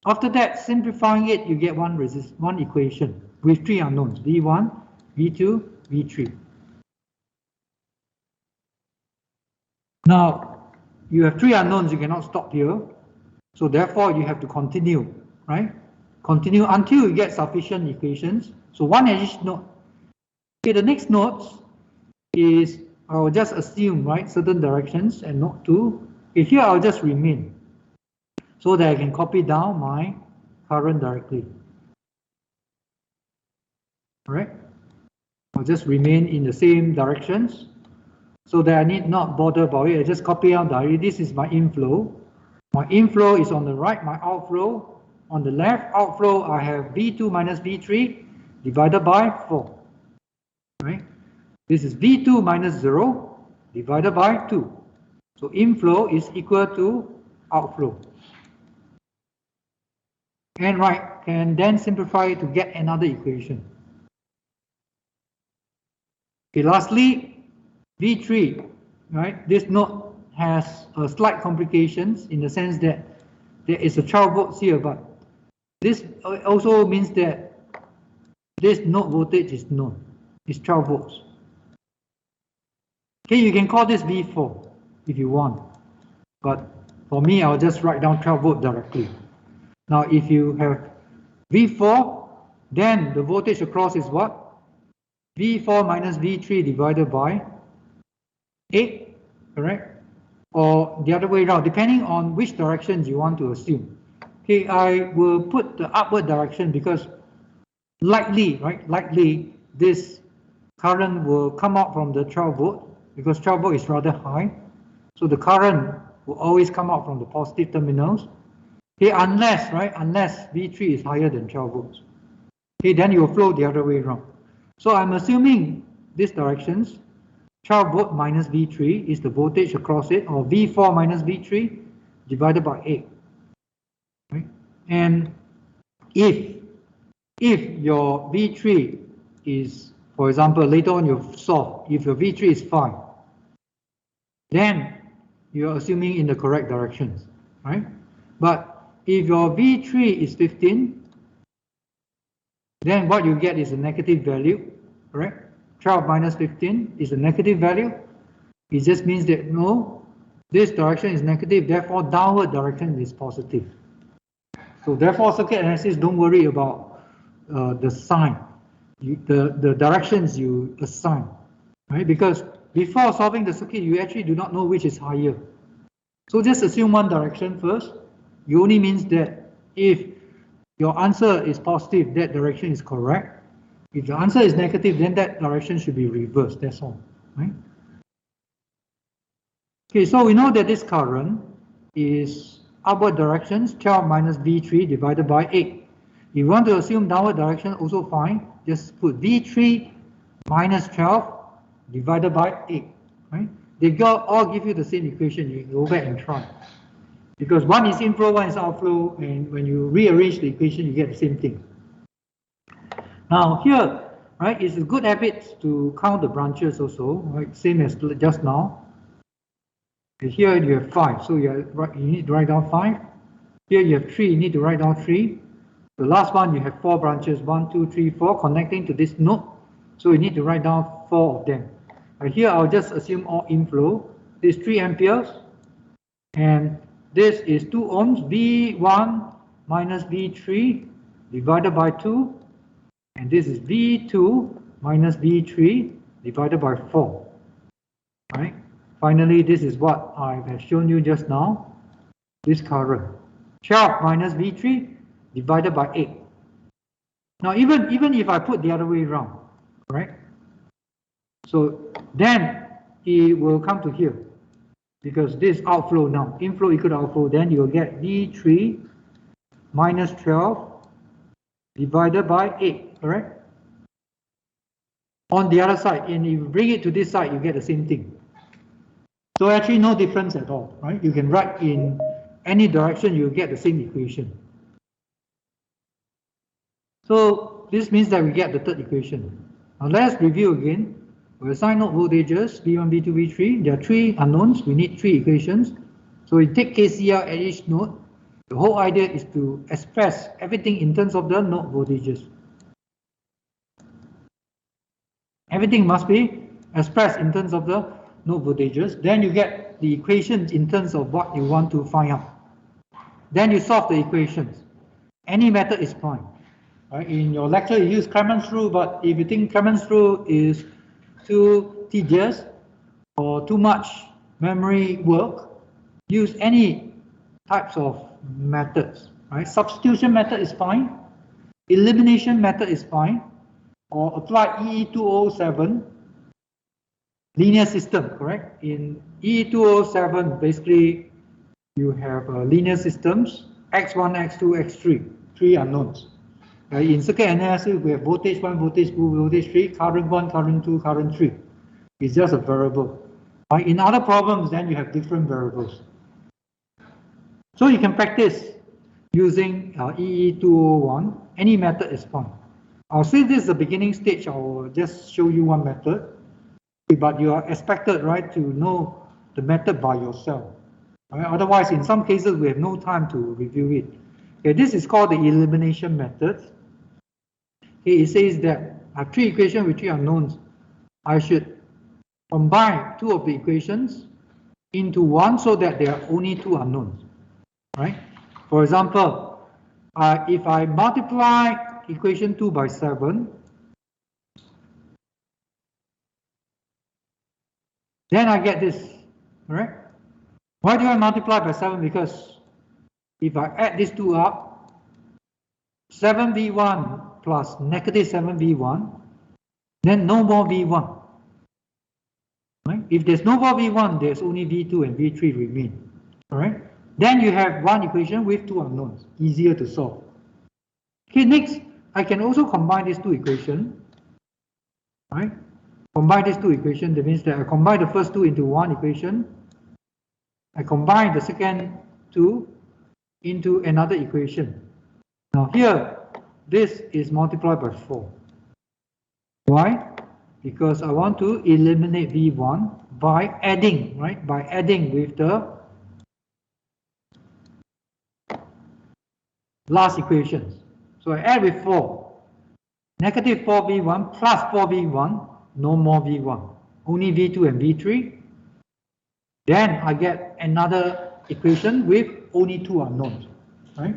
After that, simplifying it, you get one equation with 3 unknowns, V1, V2, V3. Now, you have 3 unknowns, you cannot stop here. So therefore, you have to continue, right? Continue until you get sufficient equations. So one at each node. Okay, the next nodes is, I'll just assume, right, certain directions, and node 2. Okay, here I'll just remain so that I can copy down my current directly. All right, I'll just remain in the same directions so that I need not bother about it. I just copy out directly. This is my inflow. My inflow is on the right, my outflow on the left. Outflow, I have V2 minus V3 divided by 4. Right? This is V2 minus 0 divided by 2. So inflow is equal to outflow. And right, can then simplify to get another equation. Okay, lastly, V3, right? This node has a slight complications in the sense that there is a 12 volts here, but this also means that this node voltage is known. It's 12 volts. Okay, you can call this V4 if you want, but for me, I'll just write down 12 volt directly. Now, if you have V4, then the voltage across is what? V4 minus V3 divided by 8, correct? Or the other way around, depending on which directions you want to assume. Okay, I will put the upward direction because likely, right? Likely this current will come out from the 12 volt because 12 volt is rather high. So the current will always come out from the positive terminals. Okay, unless, right? Unless V3 is higher than 12 volts. Okay, then you will flow the other way around. So I'm assuming these directions, 12 volt minus V3 is the voltage across it, or V4 minus V3 divided by 8. Right? And if your V3 is, for example, later on you solve, if your V3 is 5, then you're assuming in the correct directions, right? But if your V3 is 15, then what you get is a negative value, correct? 12 minus 15 is a negative value. It just means that no, this direction is negative, therefore downward direction is positive. So therefore circuit analysis, don't worry about the sign, the directions you assign, right? Because before solving the circuit, you actually do not know which is higher. So just assume one direction first. It only means that if your answer is positive, that direction is correct. If the answer is negative, then that direction should be reversed, that's all, right? Okay, so we know that this current is upward directions, 12 minus V3 divided by 8. If you want to assume downward direction, also fine. Just put V3 minus 12 divided by 8, right? They all give you the same equation. You go back and try. Because one is inflow, one is outflow, and when you rearrange the equation, you get the same thing. Now here, right, it's a good habit to count the branches also, right? Same as just now. And here you have 5, so you need to write down 5. Here you have 3, you need to write down 3. The last one, you have 4 branches, 1, 2, 3, 4, connecting to this node. So you need to write down 4 of them. Right, here I'll just assume all inflow. This is 3 amperes, and this is 2 ohms, V1 minus V3 divided by 2. And this is V2 minus V3 divided by 4. Right? Finally, this is what I have shown you just now. This current, 12 minus V3 divided by 8. Now, even if I put the other way around, right? So then it will come to here. Because this outflow now, inflow equal to outflow, then you'll get V3 minus 12 divided by 8, correct? On the other side, and if you bring it to this side, you get the same thing. So actually no difference at all, right? You can write in any direction, you get the same equation. So this means that we get the third equation. Now let's review again. We assign node voltages, V1, V2, V3. There are 3 unknowns. We need 3 equations. So we take KCL at each node. The whole idea is to express everything in terms of the node voltages. Everything must be expressed in terms of the node voltages. Then you get the equations in terms of what you want to find out. Then you solve the equations. Any method is fine. Right? In your lecture, you use Cramén's rule, but if you think Cramén's rule is too tedious or too much memory work, use any types of methods. Right? Substitution method is fine. Elimination method is fine. Or apply EE207 linear system, correct? In EE207, basically, you have linear systems, x1, x2, x3, three unknowns. In circuit analysis, we have voltage 1, voltage 2, voltage 3, current 1, current 2, current 3. It's just a variable. In other problems, then you have different variables. So you can practice using EE201. Any method is fine. I'll say this is the beginning stage. I'll just show you one method. But you are expected, right, to know the method by yourself. Right? Otherwise, in some cases, we have no time to review it. Okay, this is called the elimination method. Okay, it says that I have three equations with three unknowns. I should combine two of the equations into one so that there are only two unknowns. Right? For example, if I multiply equation 2 by 7, then I get this, right? Why do I multiply by 7? Because if I add these two up, 7v1 plus negative 7v1, then no more v1. Right? If there's no more v1, there's only v2 and v3 remain. All right? Then you have one equation with two unknowns, easier to solve. Okay, next, I can also combine these two equations. Right? Combine these two equations, that means that I combine the first two into one equation. I combine the second two into another equation. Now here, this is multiplied by 4. Why? Because I want to eliminate V1 by adding, right? By adding with the last equations. So I add with 4. Negative 4V1 plus 4V1, no more V1. Only V2 and V3. Then I get another equation with only two unknowns, right?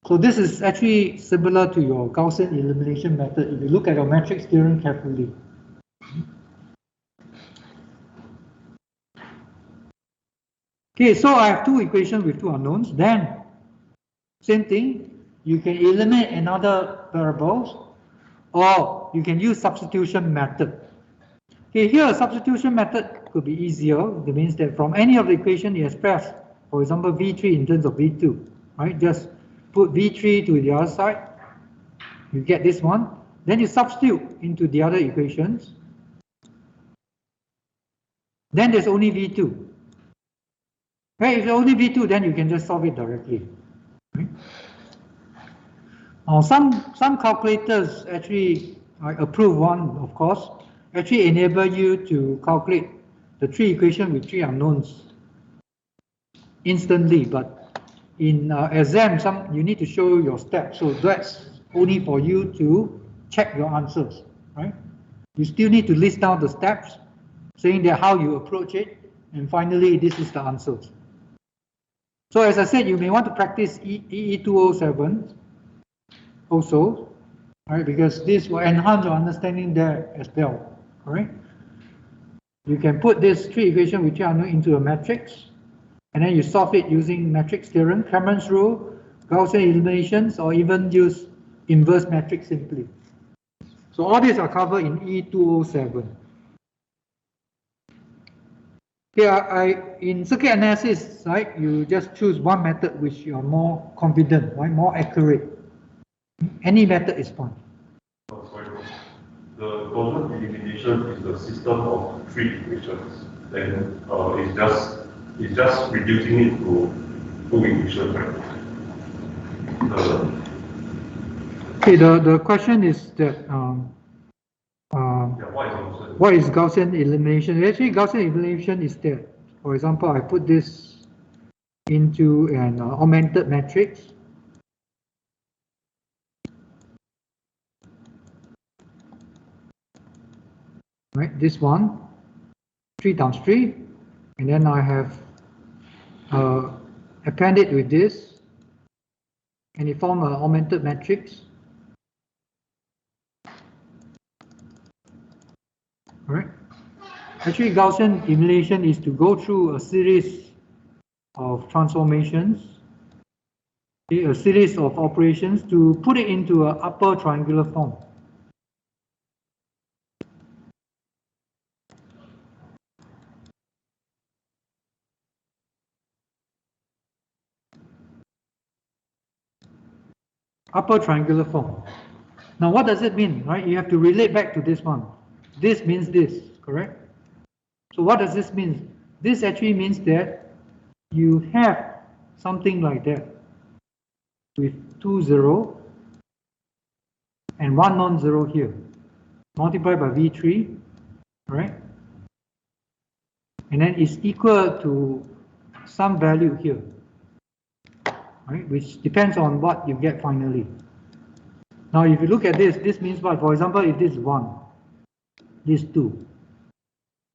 So this is actually similar to your Gaussian elimination method if you look at your matrix theorem carefully. Okay, so I have two equations with two unknowns. Then, same thing, you can eliminate another variables, or you can use substitution method. Okay, here a substitution method could be easier. That means that from any of the equation you express, for example, V3 in terms of V2, right? Just put V3 to the other side, you get this one. Then you substitute into the other equations. Then there's only V2. Right? If there's only V2, then you can just solve it directly. Right? Some calculators actually, I approve one, of course, actually enable you to calculate the three equations with three unknowns instantly. But in exam, you need to show your steps. So that's only for you to check your answers, right? You still need to list down the steps, saying that how you approach it, and finally, this is the answers. So as I said, you may want to practice EE207 also, right? Because this will enhance your understanding there as well, right? You can put this three equation with three unknown into a matrix, and then you solve it using matrix theorem, Cramén's rule, Gaussian eliminations, or even use inverse matrix simply. So all these are covered in E207. Here, in circuit analysis, right, you just choose one method which you are more confident, right, more accurate. Any method is fine. Oh, sorry. The Gaussian elimination is the system of three equations. Then it's just reducing it to two equations, right? Okay, the question is that what is Gaussian elimination? Actually, Gaussian elimination is that, for example, I put this into an augmented matrix. Right, this one, 3 times 3, and then I have append it with this, and it forms an augmented matrix. Alright. Actually, Gaussian elimination is to go through a series of transformations, a series of operations to put it into an upper triangular form. Upper triangular form. Now, what does it mean, right? You have to relate back to this one. This means this, correct? So what does this mean? This actually means that you have something like that with 2 0 and 1 non-zero here, multiplied by V3, right? And then it's equal to some value here, right? Which depends on what you get finally. Now, if you look at this, this means what? For example, if this is 1, this 2,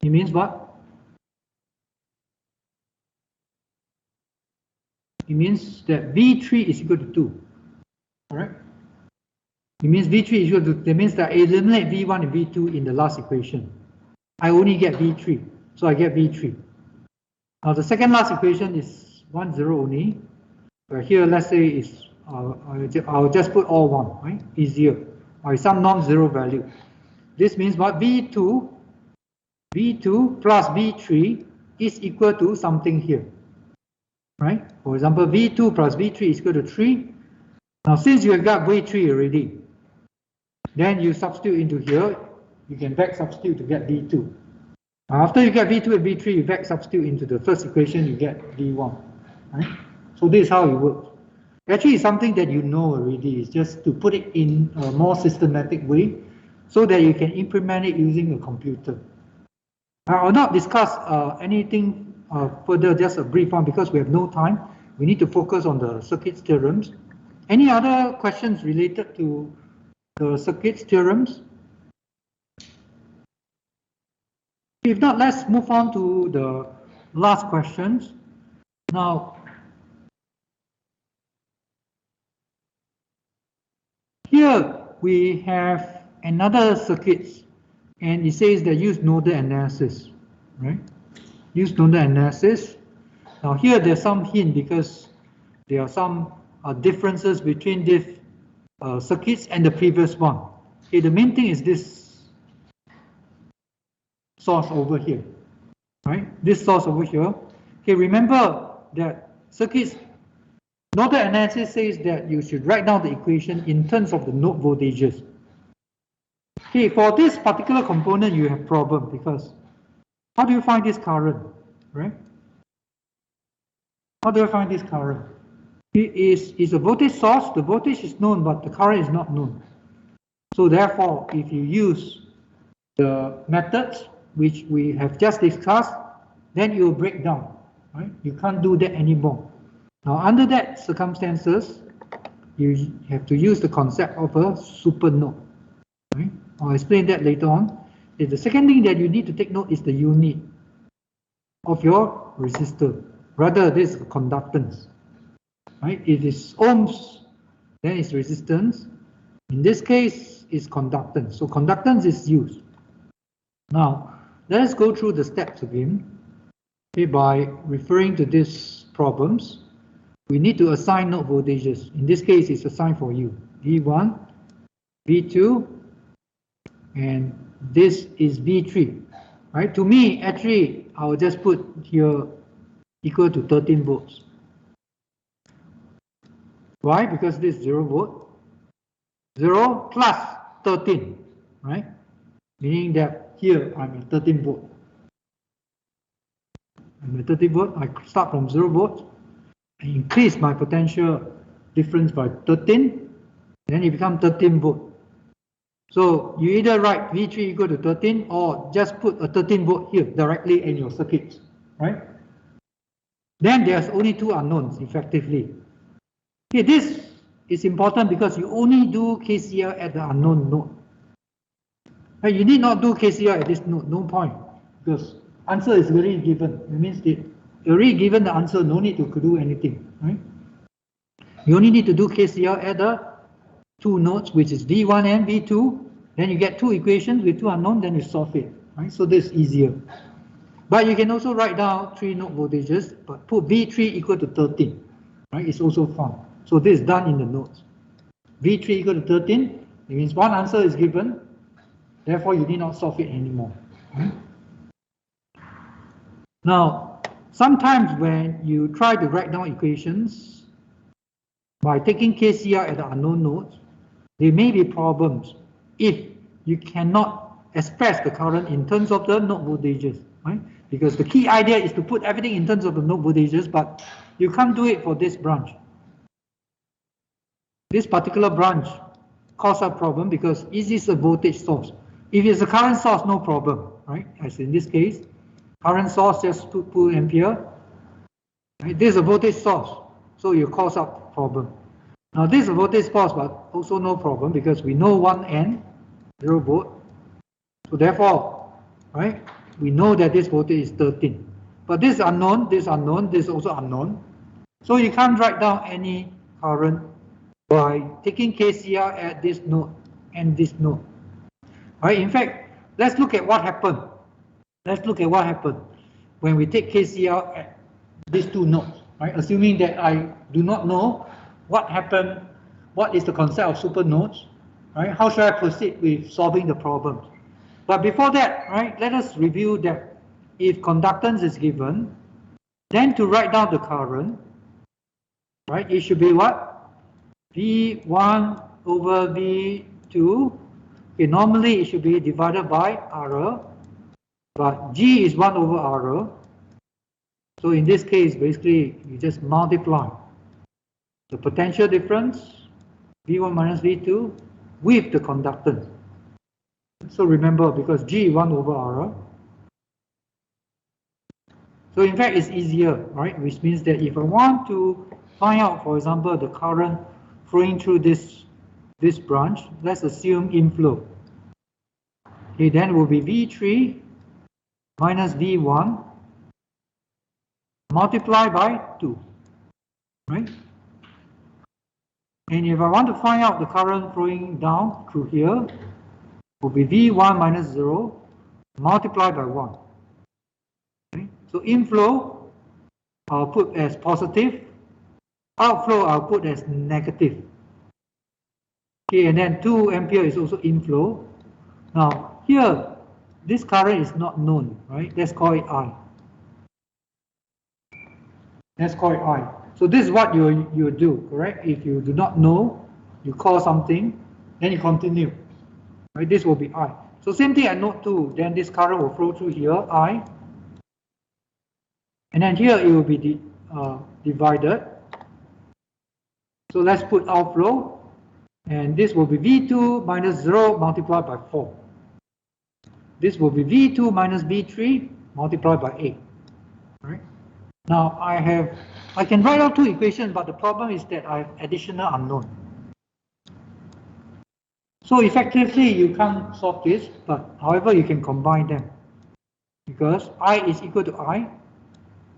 it means what? It means that V3 is equal to 2, correct? It means V3 is equal to, that means that I eliminate V1 and V2 in the last equation. I only get V3, so I get V3. Now the second last equation is 1, 0 only, where here let's say is, I'll just put all 1, right? Easier, or some non-zero value. This means what? V2 plus V3 is equal to something here, right? For example, V2 plus V3 is equal to 3. Now since you have got V3 already, then you substitute into here, you can back substitute to get V2. After you get V2 and V3, you back substitute into the first equation, you get V1, right? So this is how it works. Actually, it's something that you know already. It's just to put it in a more systematic way so that you can implement it using a computer. I will not discuss anything further, just a brief one, because we have no time. We need to focus on the circuits theorems. Any other questions related to the circuits theorems? If not, let's move on to the last questions. Now, here we have another circuits, and it says that use nodal analysis, right? Use nodal analysis. Now here there's some hint because there are some differences between this circuits and the previous one. Okay, the main thing is this source over here, right? This source over here. Okay, remember that circuits nodal analysis says that you should write down the equation in terms of the node voltages. Okay, for this particular component you have problem because how do you find this current, right? How do you find this current? It is a voltage source. The voltage is known, but the current is not known. So therefore, if you use the methods which we have just discussed, then you will break down, right? You can't do that anymore. Now, under that circumstances, you have to use the concept of a supernode, right? I'll explain that later on. The second thing that you need to take note is the unit of your resistor. Rather, this is conductance, right? If it's ohms, then it's resistance. In this case, it's conductance. So conductance is used. Now, let us go through the steps again. Okay, by referring to these problems, we need to assign node voltages. In this case, it's assigned for you. V1, V2, and this is V3. Right? To me, actually, I will just put here equal to 13 volts. Why? Because this is 0 volt. 0 plus 13, right? Meaning that here I'm at 13 volt. I'm at 13 volt. I start from 0 volts. I increase my potential difference by 13. Then it becomes 13 volt. So you either write V3 equal to 13 or just put a 13 volt here directly in your circuits, right? Then there's only two unknowns effectively. Okay, this is important because you only do KCL at the unknown node. Right? You need not do KCL at this node, no point, because answer is already given. It means that already given the answer, no need to do anything. right? You only need to do KCL at the two nodes, which is V1 and V2. Then you get two equations with two unknown, then you solve it, right? So this is easier. But you can also write down three node voltages, but put V3 equal to 13, right? It's also fun. So this is done in the nodes. V3 equal to 13, it means one answer is given, therefore you need not solve it anymore. Right? Now, sometimes when you try to write down equations by taking KCL at the unknown nodes, there may be problems if you cannot express the current in terms of the node voltages, right? Because the key idea is to put everything in terms of the node voltages, but you can't do it for this branch. This particular branch causes a problem because it is a voltage source. If it's a current source, no problem, right? As in this case, current source just 2 ampere. Right? This is a voltage source, so you cause up problem. Now this is a voltage source, but also no problem because we know 1 and 0 volt. So therefore, right, we know that this voltage is 13. But this is unknown, this is unknown, this is also unknown. So you can't write down any current by taking KCL at this node and this node. Right? In fact, let's look at what happened. Let's look at what happened when we take KCL at these two nodes. Right? Assuming that I do not know what happened, what is the concept of super nodes, right? How should I proceed with solving the problem? But before that, right, let us review that if conductance is given, then to write down the current, right, it should be what? V1 over V2. Okay, normally it should be divided by RL, but G is 1 over RL. So in this case, basically, you just multiply the potential difference, V1 minus V2, with the conductance. So remember, because G is 1 over RL. So in fact, it's easier, right? Which means that if I want to find out, for example, the current flowing through this branch, let's assume inflow. Okay, then will be V3 minus V1 multiplied by 2, right? And if I want to find out the current flowing down through here, will be V1 minus 0 multiplied by 1. Okay? So inflow, I'll put as positive. Outflow, I'll put as negative. Okay, and then 2 ampere is also inflow. Now, here, this current is not known, right? Let's call it I. Let's call it I. So this is what you do, correct? If you do not know, you call something, then you continue. Right? This will be I. So same thing at node 2, then this current will flow through here, I. And then here it will be divided. So let's put outflow. And this will be V2 minus 0 multiplied by 4. This will be V2 minus V3 multiplied by 8. Right? Now I can write out two equations, but the problem is that I have additional unknown. So effectively you can't solve this, but however you can combine them. Because I is equal to I,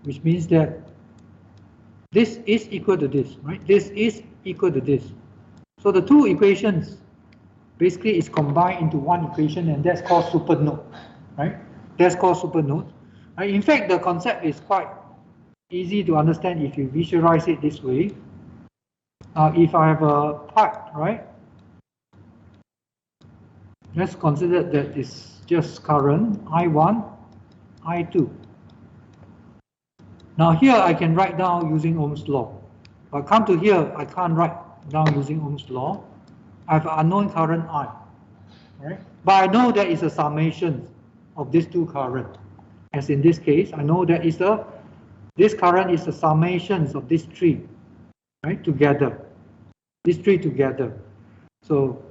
which means that this is equal to this, right? This is equal to this. So the two equations basically is combined into one equation, and that's called supernode, right? That's called supernode. Right? In fact, the concept is quite easy to understand if you visualize it this way. If I have a pipe, right? Let's consider that it's just current I1, I2. Now here I can write down using Ohm's law. But come to here, I can't write down using Ohm's law. I have unknown current I. Right? But I know that it's a summation of these two currents. As in this case, I know that this current is the summations of these three, right, together. These three together. So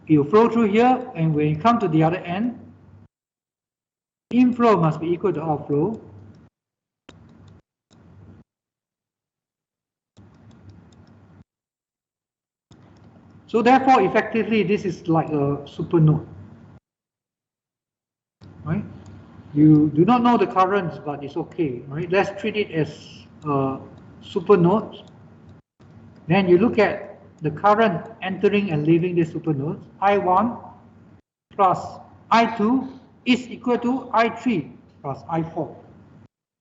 it will flow through here, and when you come to the other end, inflow must be equal to outflow. So therefore, effectively, this is like a supernode. Right? You do not know the currents, but it's okay. Right? Let's treat it as supernodes. Then you look at the current entering and leaving the supernodes. I1 plus I2 is equal to I3 plus I4.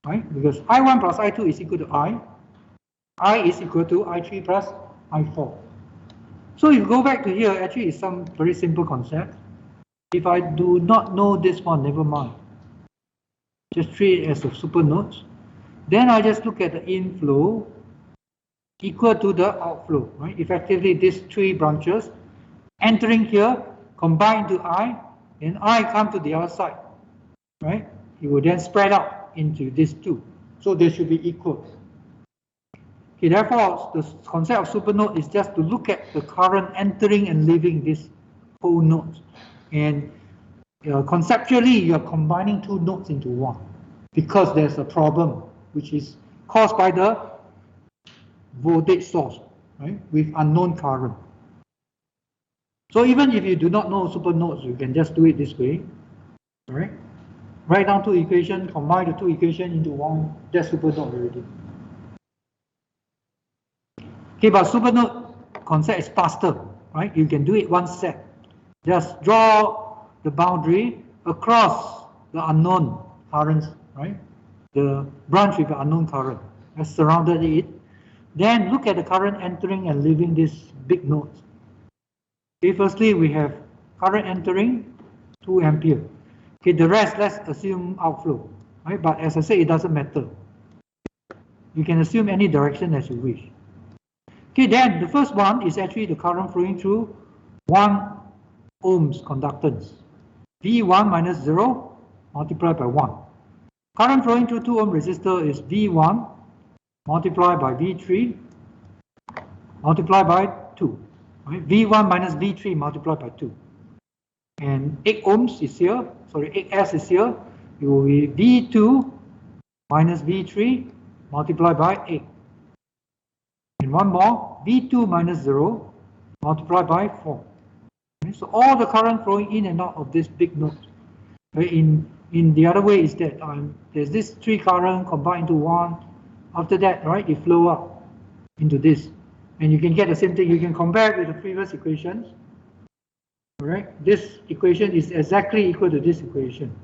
Right? Because I1 plus I2 is equal to I is equal to I3 plus I4. So if you go back to here, actually it's some very simple concept. If I do not know this one, never mind. Just treat it as a supernodes. Then I just look at the inflow equal to the outflow. Right? Effectively, these three branches entering here, combine to I, and I come to the other side. Right? It will then spread out into these two. So they should be equal. Okay, therefore, the concept of supernode is just to look at the current entering and leaving these whole nodes. And conceptually, you're combining two nodes into one because there's a problem which is caused by the voltage source, right, with unknown current. So even if you do not know supernodes, you can just do it this way, right? Write down two equations, combine the two equations into one, that's supernode already. Okay, but supernode concept is faster, right? You can do it one step. Just draw the boundary across the unknown currents, right? The branch with the unknown current has surrounded it. Then look at the current entering and leaving these big nodes. Okay, firstly, we have current entering 2 ampere. Okay, the rest, let's assume outflow, right? But as I said, it doesn't matter. You can assume any direction as you wish. Okay, then the first one is actually the current flowing through 1 ohms conductance. V1 minus 0 multiplied by 1. Current flowing through 2 ohm resistor is V1 multiplied by V3 multiplied by 2. Right? V1 minus V3 multiplied by 2. And 8 ohms is here, sorry, 8S is here. It will be V2 minus V3 multiplied by 8. And one more, V2 minus 0 multiplied by 4. Okay, so all the current flowing in and out of this big node. Okay, in the other way is that there's this 3 current combined into 1. After that, right, it flow up into this. And you can get the same thing. You can compare it with the previous equations. Alright, this equation is exactly equal to this equation.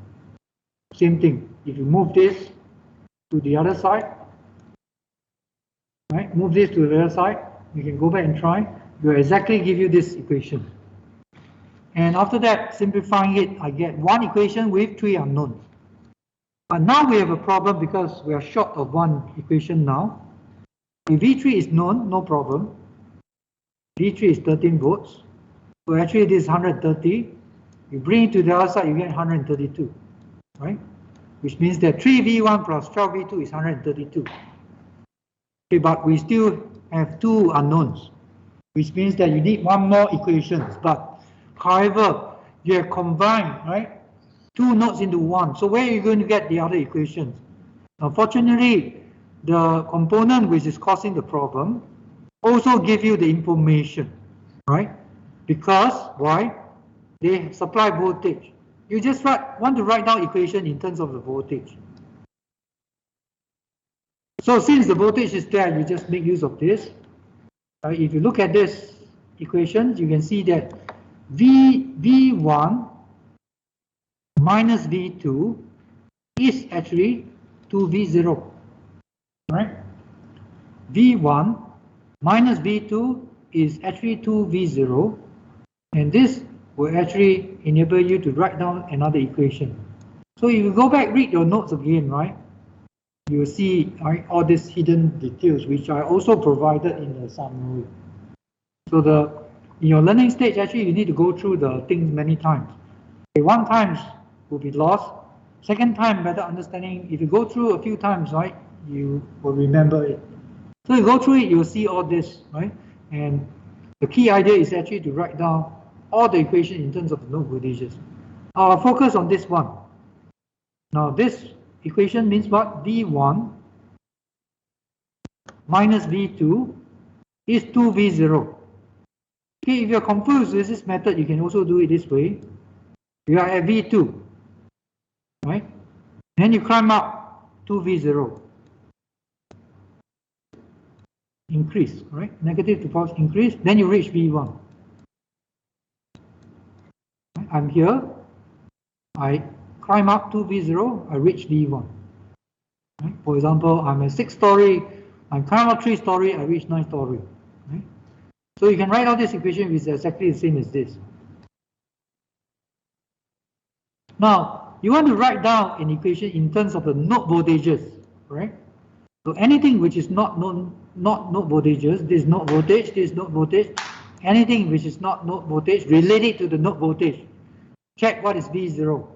Same thing. If you move this to the other side, right, move this to the other side, you can go back and try. It will exactly give you this equation. And after that, simplifying it, I get one equation with 3 unknowns. But now we have a problem because we are short of one equation now. If V3 is known, no problem. V3 is 13 volts. So actually this is 130. You bring it to the other side, you get 132, right? Which means that 3V1 plus 12V2 is 132. Okay, but we still have 2 unknowns, which means that you need one more equations. But however, you have combined, right, 2 nodes into one. So where are you going to get the other equations? Unfortunately, the component which is causing the problem also give you the information, right? Because why? They supply voltage. You just want to write down equation in terms of the voltage. So since the voltage is there, you just make use of this. If you look at this equation, you can see that V1 minus V2 is actually 2V0. Right? V1 minus V2 is actually 2V0, and this will actually enable you to write down another equation. So if you go back, read your notes again, right? You will see, right, all these hidden details, which I also provided in the summary. So in your learning stage, actually, you need to go through the things many times. Okay, one time will be lost. Second time, better understanding. If you go through a few times, right, you will remember it. So you go through it, you'll see all this, right? And the key idea is actually to write down all the equations in terms of the node voltages. I'll focus on this one. Now this equation means what? V1 minus V2 is 2V0. Okay, if you're confused with this method, you can also do it this way. You are at V2, right? Then you climb up to V0. increase, right? Negative to positive increase, then you reach V1. I'm here, I climb up to V0, I reach V1. Right? For example, I'm a 6-story, I'm climb up 3-story, I reach 9-story. Right? So you can write out this equation which is exactly the same as this. Now, you want to write down an equation in terms of the node voltages, right? So anything which is not node voltages, this node voltage, this node voltage, anything which is not node voltage related to the node voltage, check what is V0.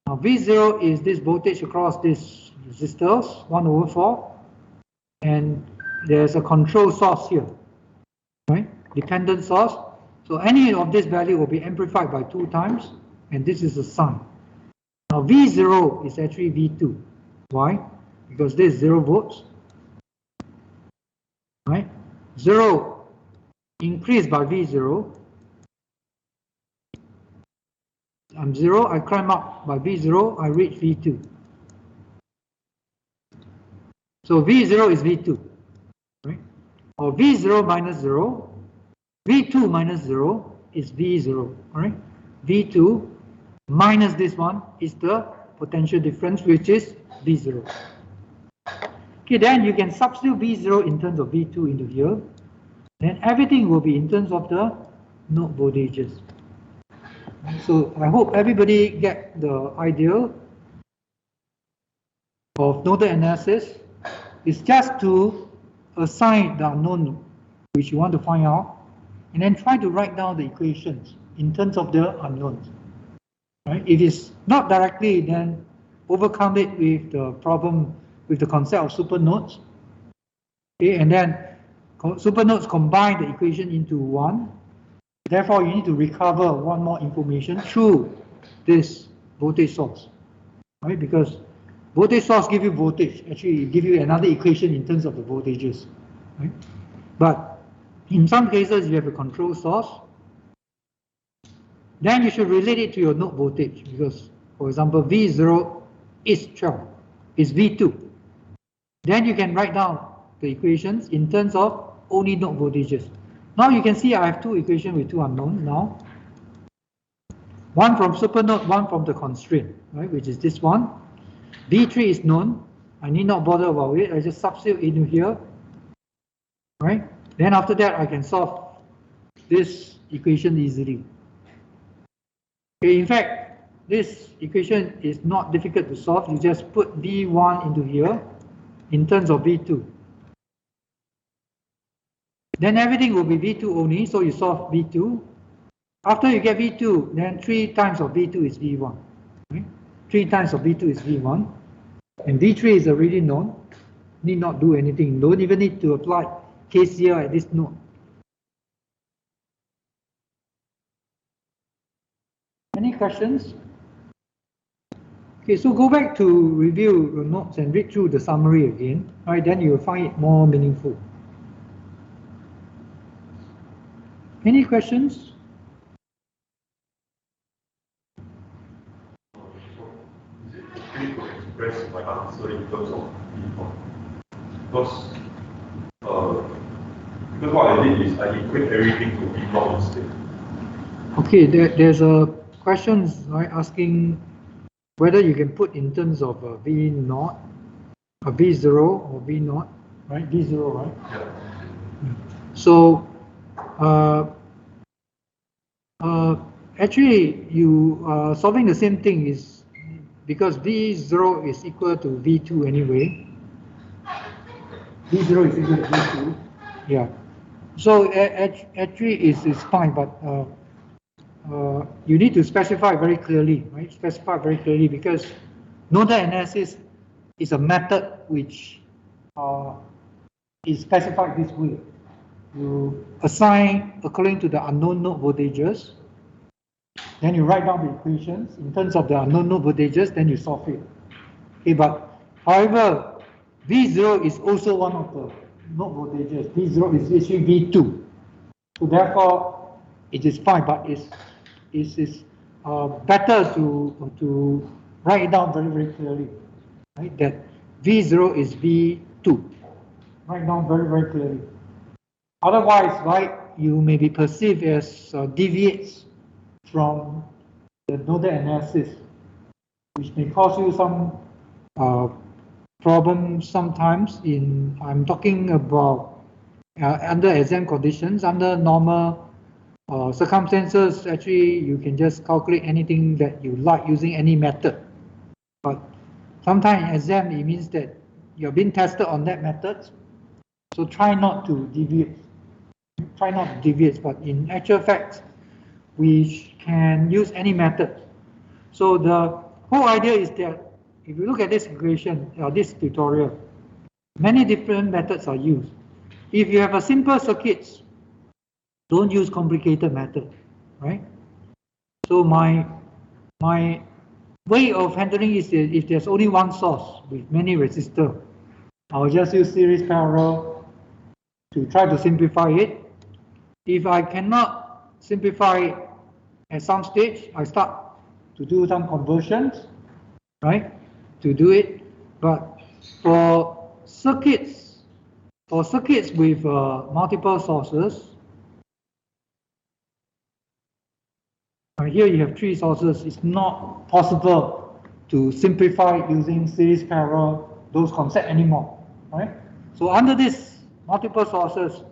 Now V0 is this voltage across this resistors, 1/4, and there's a control source here, right? Dependent source. So any of this value will be amplified by 2 times, and this is the sign. Now V0 is actually V2. Why? Because this is 0 volts, right? 0 increased by V0. I'm 0, I climb up by V0, I reach V2. So V0 is V2, right? Or V0 minus 0, V2 minus 0 is V0, right? V2 minus this one is the potential difference, which is V0. Okay, then you can substitute V0 in terms of V2 into here. Then everything will be in terms of the node voltages. So I hope everybody get the idea of nodal analysis. It's just to assign the unknown which you want to find out, and then try to write down the equations in terms of the unknowns. Right? If it's not directly, then overcome it with the problem with the concept of supernodes. Okay, and then supernodes combine the equation into one. Therefore, you need to recover one more information through this voltage source, right? Because voltage source give you voltage, actually give you another equation in terms of the voltages, right? But in some cases, you have a control source. Then you should relate it to your node voltage because, for example, V0 is 12, is V2. Then you can write down the equations in terms of only node voltages. Now you can see I have 2 equations with 2 unknowns now. One from supernode, one from the constraint, right, which is this one. V3 is known. I need not bother about it. I just substitute into here, right? Then after that, I can solve this equation easily. Okay, in fact, this equation is not difficult to solve. You just put V1 into here in terms of V2. Then everything will be V2 only, so you solve V2. After you get V2, then 3 times of V2 is V1. Right? 3 times of V2 is V1. And V3 is already known. Need not do anything. Don't even need to apply KCL at this node. Any questions? Okay, so go back to review your notes and read through the summary again. All right, then you will find it more meaningful. Any questions? Is it okay to express my answer in terms of V1? Because what I did is I equate everything to V0 instead. Okay, there's a question, right, asking whether you can put in terms of V0, a V0 or V0, right? V0, right? Yeah. So actually you are solving the same thing is because V0 is equal to V2 anyway. V0 is equal to V2. Yeah. So actually it's fine, but you need to specify very clearly, right? Specify very clearly because nodal analysis is a method which is specified this way. You assign according to the unknown node voltages, then you write down the equations in terms of the unknown node voltages, then you solve it. Okay, but however, V0 is also one of the node voltages. V0 is actually V2. So therefore, it is fine, but it's better to write it down very, very clearly, right? That V0 is V2. write down very, very clearly. Otherwise, right, you may be perceived as deviates from the nodal analysis, which may cause you some problems sometimes I'm talking about under exam conditions. Under normal circumstances, actually, you can just calculate anything that you like using any method. But sometimes in exam, it means that you're being tested on that method. So try not to deviate. Try not to deviate, but in actual fact, we can use any method. So the whole idea is that if you look at this equation, this tutorial, many different methods are used. If you have a simple circuits, don't use complicated method, right? So my way of handling is that if there's only one source with many resistors, I'll just use series parallel to try to simplify it. If I cannot simplify it at some stage, I start to do some conversions, right, to do it. But for circuits with multiple sources, here you have 3 sources, it's not possible to simplify using series parallel, those concepts anymore, right? So under this multiple sources,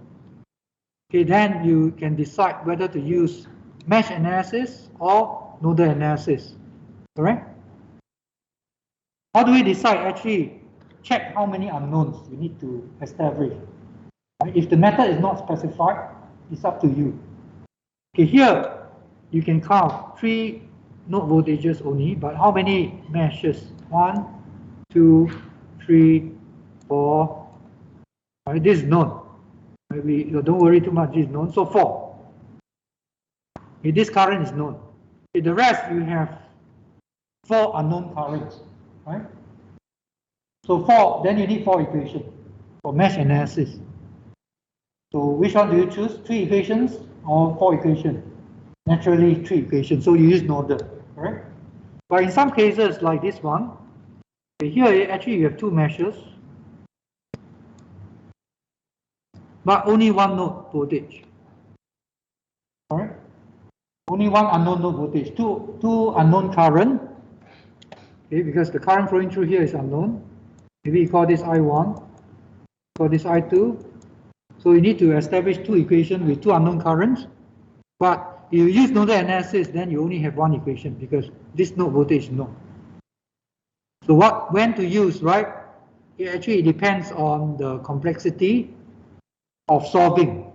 okay, then you can decide whether to use mesh analysis or nodal analysis, correct? How do we decide? Actually, check how many unknowns you need to establish. Right? If the method is not specified, it's up to you. Okay, here you can count 3 node voltages only, but how many meshes? 1, 2, 3, 4. Right, this is known. Right, don't worry too much, this is known. So 4. Okay, this current is known. Okay, the rest you have 4 unknown currents. Right? So 4, then you need 4 equations for mesh analysis. So which one do you choose? 3 equations or 4 equations? Naturally 3 equations, so you use nodal, correct? But in some cases like this one, here actually you have 2 meshes, but only 1 node voltage. Alright? Only 1 unknown node voltage, two unknown current. Okay, because the current flowing through here is unknown. Maybe you call this I1, call this I2. So you need to establish 2 equations with 2 unknown currents. But if you use nodal analysis, then you only have 1 equation because this node voltage is known. So when to use, right? It actually depends on the complexity of solving.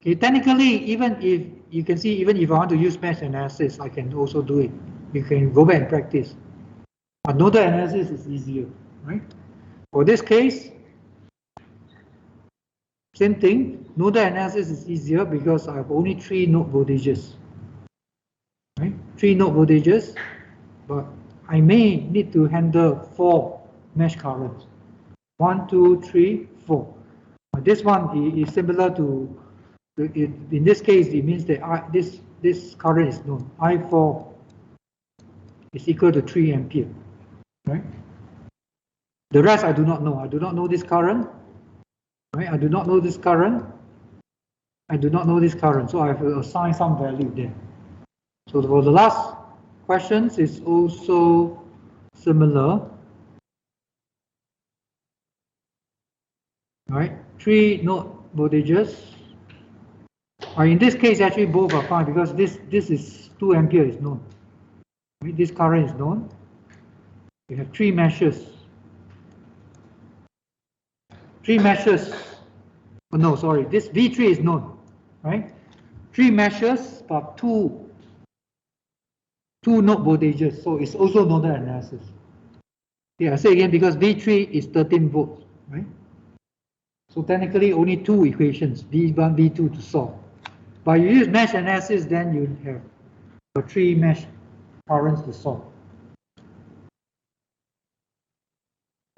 Okay, technically, even if you can see, even if I want to use mesh analysis, I can also do it. You can go back and practice. But nodal analysis is easier, right? For this case, same thing. Nodal analysis is easier because I have only 3 node voltages. Right? 3 node voltages, but I may need to handle 4 mesh currents. 1, 2, 3, 4. This one is similar to, in this case, it means that this current is known. I4 is equal to 3 ampere. Right? The rest I do not know. I do not know this current. Right? I do not know this current. I do not know this current. So I have to assign some value there. So for the last questions is also similar. Right? 3 node voltages. In this case, actually both are fine because this is 2 ampere is known. Right? This current is known. We have 3 meshes. 3 meshes. Oh, no, sorry. This V3 is known. Right? 3 meshes, but 2 node voltages. So it's also nodal analysis. Yeah, I say again because V3 is 13 volts. Right? So technically only 2 equations, V1, V2 to solve. But you use mesh analysis, then you have 3 mesh currents to solve.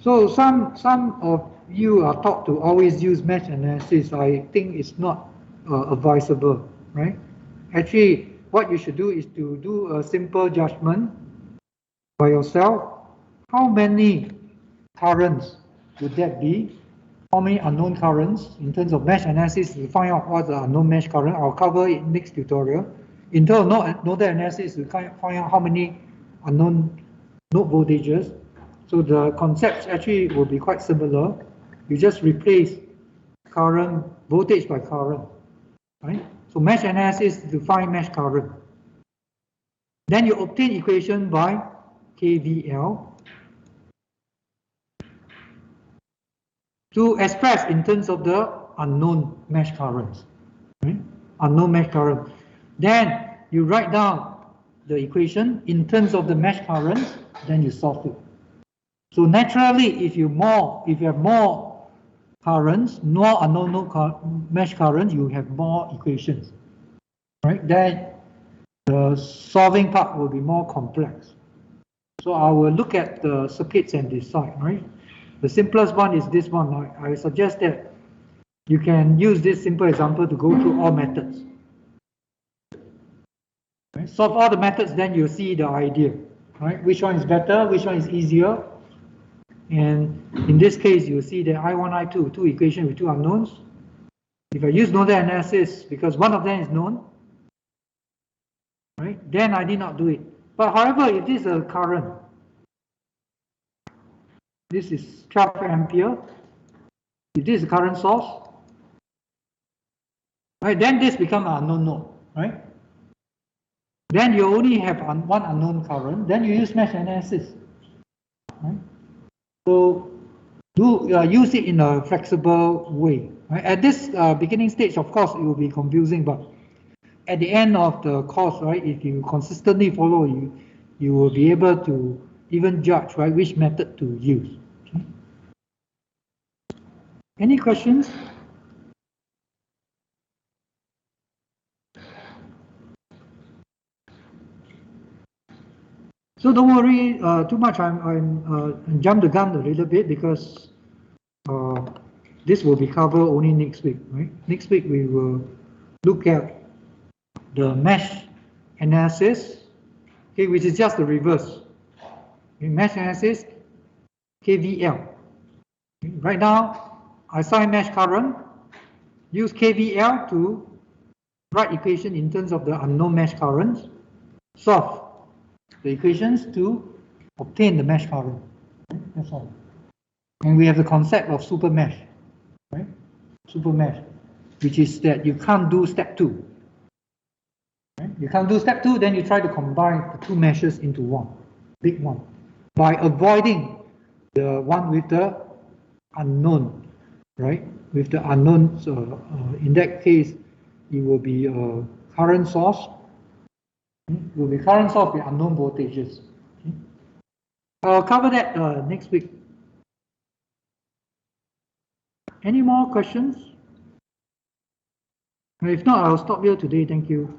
So some of you are taught to always use mesh analysis. I think it's not advisable, right? Actually, what you should do is to do a simple judgment by yourself. How many currents would that be? how many unknown currents in terms of mesh analysis to find out what's the unknown mesh current. I'll cover it next tutorial. In terms of nodal analysis to find out how many unknown node voltages. So the concepts actually will be quite similar. You just replace current, voltage by current, right? So mesh analysis to find mesh current. Then you obtain equation by KVL to express in terms of the unknown mesh currents, right? Unknown mesh current. Then you write down the equation in terms of the mesh currents, then you solve it. So naturally, if you have more currents, more unknown mesh currents, you have more equations, right? Then the solving part will be more complex. So I will look at the circuits and decide, right? The simplest one is this one. I suggest that you can use this simple example to go through all methods. Right? Solve all the methods, then you'll see the idea, right? Which one is better, which one is easier. And in this case, you'll see that I1, I2, two equations with two unknowns. If I use nodal analysis, because one of them is known, right, then I did not do it. But however, if this is a current, this is 12 ampere, if this is a current source, right, then this becomes an unknown node, right? Then you only have one unknown current, then you use mesh analysis, right? So use it in a flexible way. Right? At this beginning stage, of course, it will be confusing, but at the end of the course, right, if you consistently follow, you will be able to even judge, right, which method to use. Okay? Any questions? So don't worry too much. I'm jump the gun a little bit because this will be covered only next week, right? Next week we will look at the mesh analysis, okay, which is just the reverse. Okay, mesh analysis, KVL. Okay, right now, I assign mesh current, use KVL to write equation in terms of the unknown mesh currents, solve the equations to obtain the mesh current. Okay, that's all. And we have the concept of super mesh, right? Super mesh, which is that you can't do step 2. Right? You can't do step 2, then you try to combine the two meshes into one, big one, by avoiding the one with the unknown, right? With the unknown, in that case, it will be a current source. It will be current source with unknown voltages. Okay? I'll cover that next week. Any more questions? If not, I'll stop here today. Thank you.